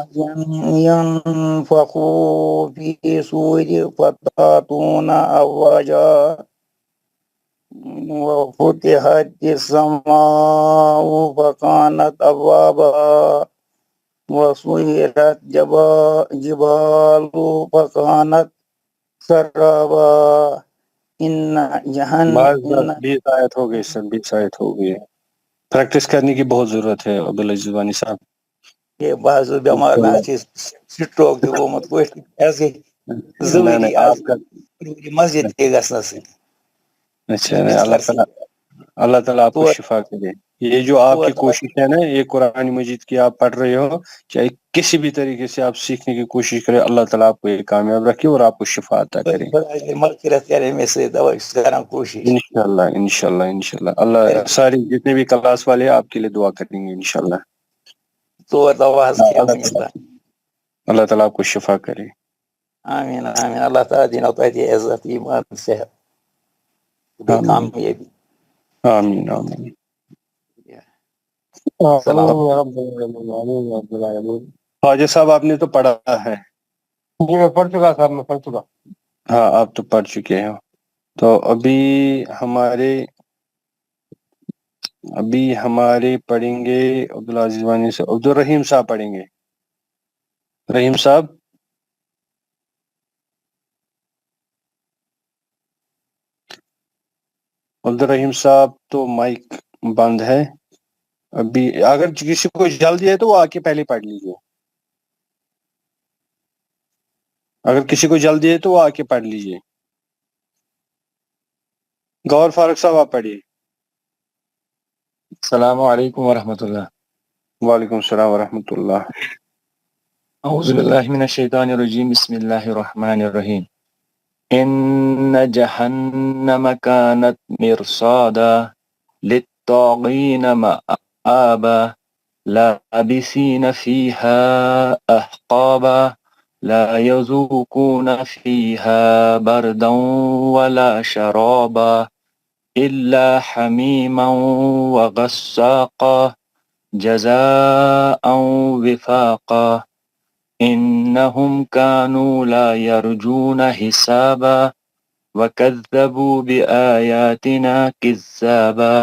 [SPEAKER 10] ينفخ في صور فتاتون أفواجا وفتحت السماء فكانت أبوابا وسيرت جبال فكانت سرابا إن جهنم
[SPEAKER 6] 20 آیت ہو گئی سر، 20 آیت ہو گئی ہے. پریکٹس کرنے کی بہت ضرورت ہے عبدالعزیز وانی صاحب.
[SPEAKER 10] یہ بازو بیمار نہ سٹروک تہ گومت پہ ایسے ضروری
[SPEAKER 6] آپ کا
[SPEAKER 10] مسجد کے گھسنا سے
[SPEAKER 6] اچھا اللہ تعالیٰ آپ کو شفا کرے. یہ جو آپ کی کوشش ہے نا، یہ قرآن مجید کی آپ پڑھ رہے ہو، چاہے کسی بھی طریقے سے آپ سیکھنے کی کوشش کریں، اللہ تعالیٰ آپ کو یہ کامیاب رکھے اور آپ کو شفا عطا کرے.
[SPEAKER 10] مغفرت کرے میں سے دوا کرنا کوشش
[SPEAKER 6] انشاءاللہ اللہ ساری جتنے بھی کلاس والے ہیں آپ کے لیے دعا کریں گے انشاءاللہ.
[SPEAKER 10] تو دوا
[SPEAKER 6] اللہ تعالیٰ آپ کو شفا کرے.
[SPEAKER 10] آمین آمین. اللہ تعالیٰ دینا تہتی عزت ایمان صحت کامیابی.
[SPEAKER 6] آمین آمین. خواجہ صاحب آپ نے تو پڑھا ہے.
[SPEAKER 11] جی میں پڑھ چکا صاحب، میں پڑھ چکا.
[SPEAKER 6] ہاں آپ تو پڑھ چکے ہو. تو ابھی ہمارے پڑھیں گے عبدالعزیز وانی سے عبدالرحیم صاحب پڑھیں گے. رحیم صاحب عبدالرحیم صاحب تو مائک بند ہے. ابھی اگر کسی کو جلدی ہے تو وہ آ کے پہلے پڑھ لیجیے. اگر کسی کو جلدی ہے تو وہ آ کے پڑھ لیجیے. گور فاروق صاحب آپ پڑھیے.
[SPEAKER 13] السلام علیکم ورحمۃ اللہ.
[SPEAKER 6] وعلیکم السلام ورحمۃ اللہ.
[SPEAKER 13] اعوذ باللہ من الشیطان الرجیم. بسم اللہ الرحمن الرحیم. ان جہنم کانت مرصادا للطاغین مآبا لابسین فیہا احقابا لا یذوقون فیہا بردا ولا شرابا الا حمیما وغساقا جزاء وفاقا انہم کانوا لا یرجون حسابا وکذبوا بآیاتنا کذابا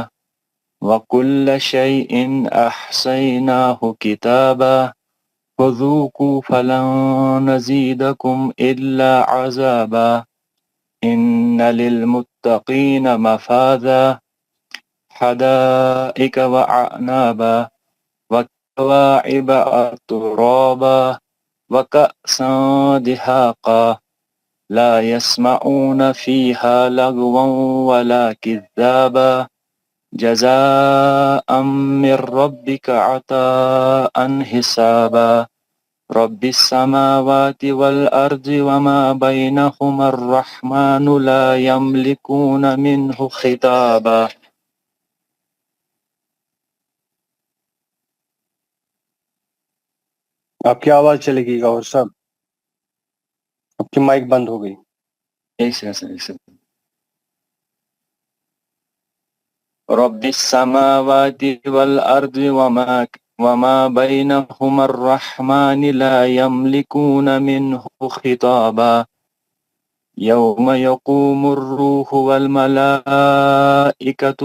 [SPEAKER 13] وکل شیء احصیناہ کتابا فذوقوا فلن نزیدکم الا عذابا ان للمتقین مفازا حدائق وأعنابا وكواعب أترابا وكأسا دهاقا لا يسمعون فيها لغوا ولا كذابا جزاء من ربك عطاء حسابا رب السماوات والأرض وما بينهما الرحمن لا يملكون منه خطابا.
[SPEAKER 6] آپ کی آواز چلے گی گور صاحب، آپ کی مائک بند ہو گئی.
[SPEAKER 13] ایک سیکنڈ. رب السماوات والأرض وما بينهما الرحمن لا يملكون منه خطابا يوم يقوم الروح والملائكة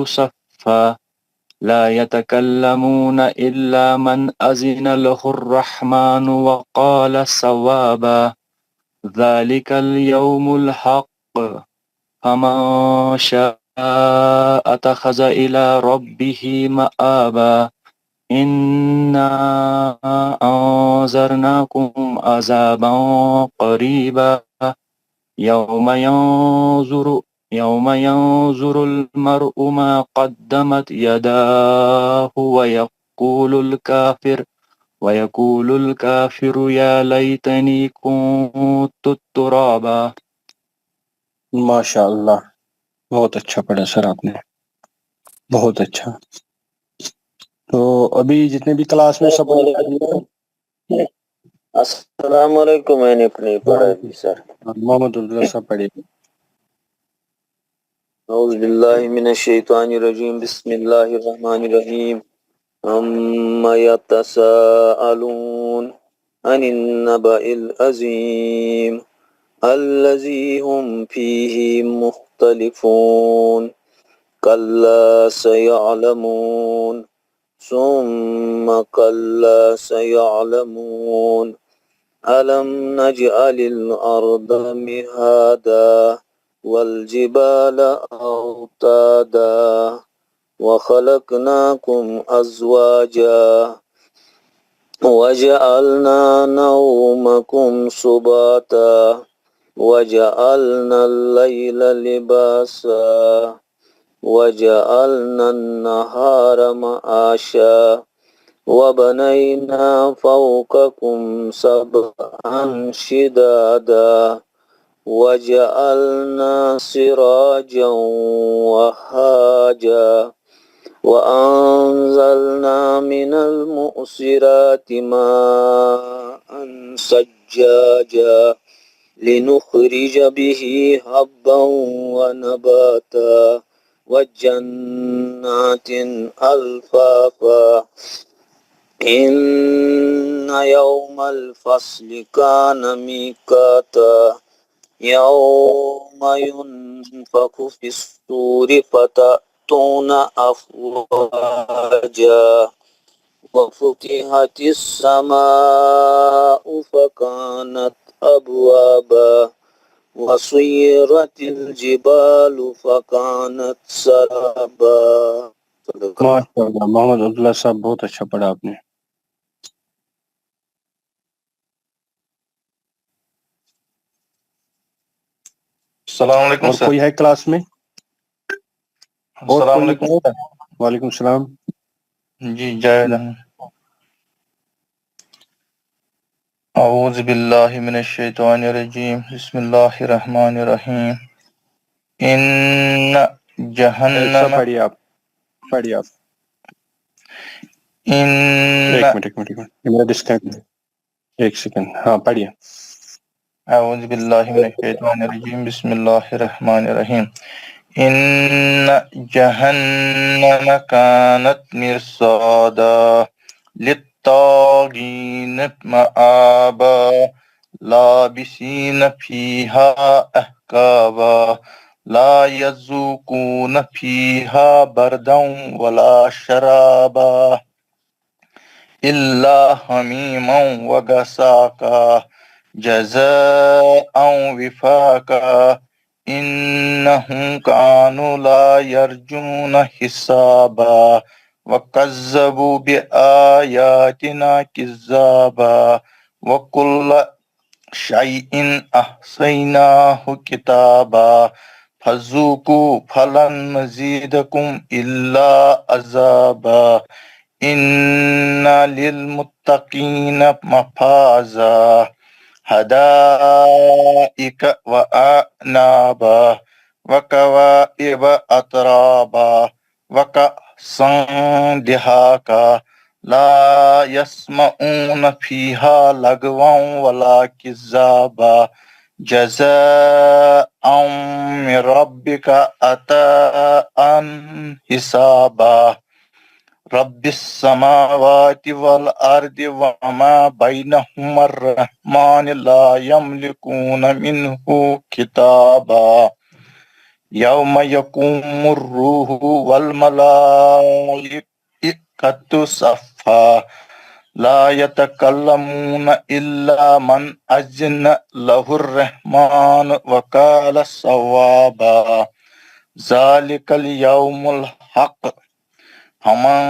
[SPEAKER 13] صفا لا يتكلمون إلا من أذن له الرحمن وقال صوابا ذلك اليوم الحق فمن شاء اتخذ إلى ربه مآبا إنا أنذرناكم عذابا قريبا يوم ينظر المرء ما قدمت يداه ويقول الكافر يا ليتني كنت الترابا.
[SPEAKER 6] ماشاء اللہ، بہت اچھا پڑھا سر آپ نے، بہت اچھا. تو ابھی جتنے بھی کلاس میں سب
[SPEAKER 14] السلام علیکم. میں نے اپنے پڑھا جی سر.
[SPEAKER 6] محمد عبداللہ صاحب پڑھیے.
[SPEAKER 14] اعوذ باللہ من الشیطان الرجیم. بسم اللہ الرحمن الرحیم. عما يتساءلون عن النبأ العظیم الذی هم فیہ مختلفون کلا سیعلمون ثم کلا سیعلمون ألم نجعل الأرض مهادا والجبال أوتادا وخلقناكم أزواجا وجعلنا نومكم سباتا وجعلنا الليل لباسا وجعلنا النهار معاشا وبنينا فوقكم سبعا شدادا وجعلنا سراجا وهاجا وأنزلنا من المؤسرات ماء ثجاجا لنخرج به حبا ونباتا وجنات ألفافا إن يوم الفصل كان ميقاتا يوم ينفخ في الصور فتأتون أفواجا وفتحت السماء فكانت أبوابا وسيرت الجبال فكانت سرابا.
[SPEAKER 6] ماشاء اللہ محمد عبداللہ صاحب بہت اچھا پڑھا آپ نے.
[SPEAKER 12] السلام علیکم
[SPEAKER 6] اور
[SPEAKER 12] سر.
[SPEAKER 6] کوئی ہے کلاس میں؟
[SPEAKER 12] السلام علیکم.
[SPEAKER 6] وعلیکم السلام.
[SPEAKER 12] جی جاوید احمد. اعوذ باللہ من الشیطان الرجیم. بسم اللہ الرحمن الرحیم. ان جہنم
[SPEAKER 6] پڑھیے آپ.
[SPEAKER 12] ان
[SPEAKER 6] ایک منٹ میرا ڈسکنیکٹ. ایک سیکنڈ. ہاں پڑھیے.
[SPEAKER 12] اعوذ باللہ من الشیطان الرجیم. بسم اللہ الرحمن الرحیم. ان جہنم کانت مرصادا للطاغین مآبا لابسین فیہا احقابا لا یذوقون فیہا بردا ولا شرابا الا حمیما وغساقا جزاء وفاقا انہم کانوا لا یرجون حسابا وکذبوا بآیاتنا کذابا وکل شیء احصیناہ کتابا فذوقوا فلن نزیدکم الا عذابا ان للمتقین مفازا حدائق وأعنابا وكواعب أترابا وكأسا دهاقا لا يسمعون فيها لغوا ولا كذابا جزاء من ربك عطاء حسابا رب السماوات والأرض وما بينهما الرحمن لا يملكون منه كتابا يوم يقوم الروح والملائكة صفا لا يتكلمون إلا من أذن له الرحمن وقال صوابا ذلك اليوم الحق فمن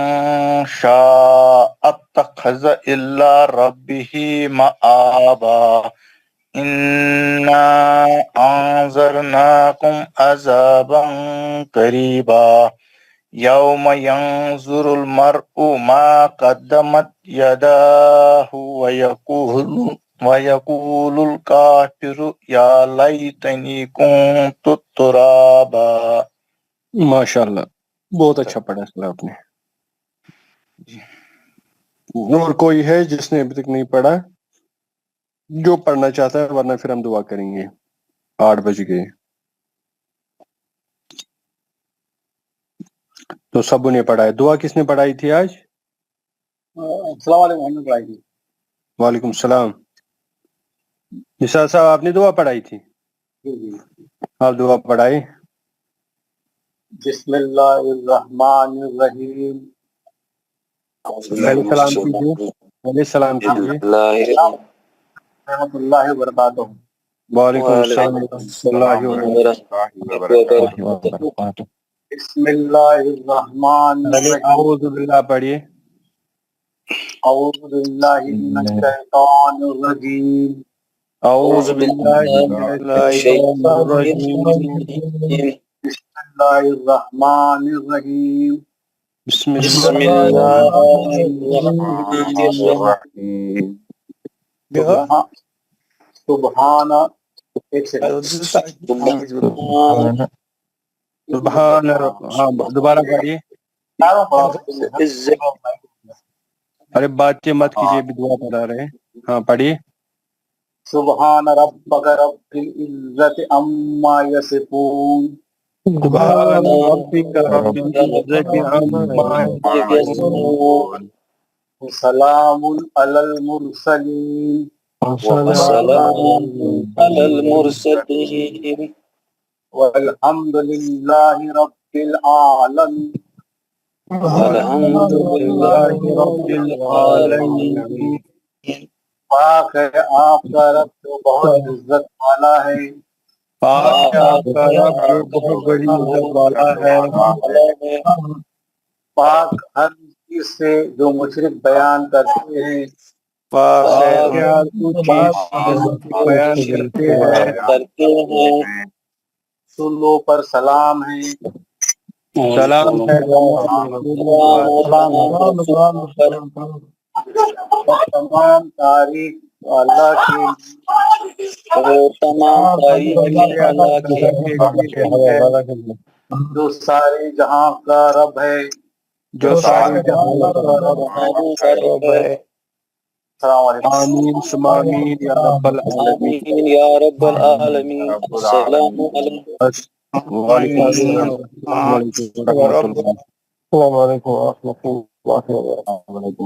[SPEAKER 12] شاء اتخذ إلى ربه مآبا إنا أنذرناكم عذابا قريبا يوم ينظر المرء ما قدمت يداه ويقول الكافر يا ليتني كنت ترابا.
[SPEAKER 6] ماشاءاللہ بہت اچھا پڑھا سر آپ نے. اور کوئی ہے جس نے ابھی تک نہیں پڑھا جو پڑھنا چاہتا ہے؟ ورنہ پھر ہم دعا کریں گے. 8 بج گئے تو سبوں نے پڑھا ہے. دعا کس نے پڑھائی تھی آج؟
[SPEAKER 2] السلام علیکم. ہم نے پڑھائی تھی.
[SPEAKER 6] وعلیکم السلام. نثار صاحب آپ نے دعا پڑھائی تھی؟ آپ دعا پڑھائی.
[SPEAKER 2] بسم اللہ الرحمن الرحیم.
[SPEAKER 6] پہلے سلام کیجیے. پہلے سلام کیجیے.
[SPEAKER 2] رحمۃ اللہ وبرکاتہ.
[SPEAKER 6] وعلیکم السلام ورحمۃ اللہ وبرکاتہ.
[SPEAKER 2] بسم اللہ الرحمن الرحیم.
[SPEAKER 6] اعوذ باللہ پڑھیے.
[SPEAKER 2] اعوذ باللہ من الشیطان الرجیم.
[SPEAKER 6] اعوذ باللہ من الشیطان الرجیم.
[SPEAKER 2] بسم اللہ الرحمن الرحیم.
[SPEAKER 6] بسم اللہ
[SPEAKER 2] سبحان ایک سیکنڈ.
[SPEAKER 6] سبحان. ہاں دوبارہ پڑھیے. ارے باتیں مت کیجیے بھی دعا پڑھا رہے ہیں. ہاں پڑھیے.
[SPEAKER 2] سبحان ربک رب العزت عما یصفون.
[SPEAKER 6] سبحان ربک رب العزت عما یصفون.
[SPEAKER 2] سلام علی المرسلین. والحمد للہ رب العالمین.
[SPEAKER 6] الحمد للہ رب العالمین.
[SPEAKER 2] پاک ہے آپ کا رب جو بہت عزت والا ہے.
[SPEAKER 6] پاک ہے آپ کا رب جو بہت بڑی عزت والا ہے.
[SPEAKER 2] پاک ہر چیز سے جو مشرک بیان کرتے ہیں.
[SPEAKER 6] پاک ہے ہر چیز بیان کرتے ہیں.
[SPEAKER 2] رسولوں پر سلام ہے.
[SPEAKER 6] سلام ہے
[SPEAKER 2] تمام تعریف اللہ کی جو سارے جہاں کا رب ہے.
[SPEAKER 6] جو سارے جہاں کا رب ہے.
[SPEAKER 2] السلام علیکم.
[SPEAKER 6] آمین ثم آمین یا رب العالمین.
[SPEAKER 14] یا رب العالمین. السلام علیکم.
[SPEAKER 6] وعلیکم السلام ورحمۃ اللہ.
[SPEAKER 11] السلام علیکم ورحمۃ اللہ وبرکاتہ.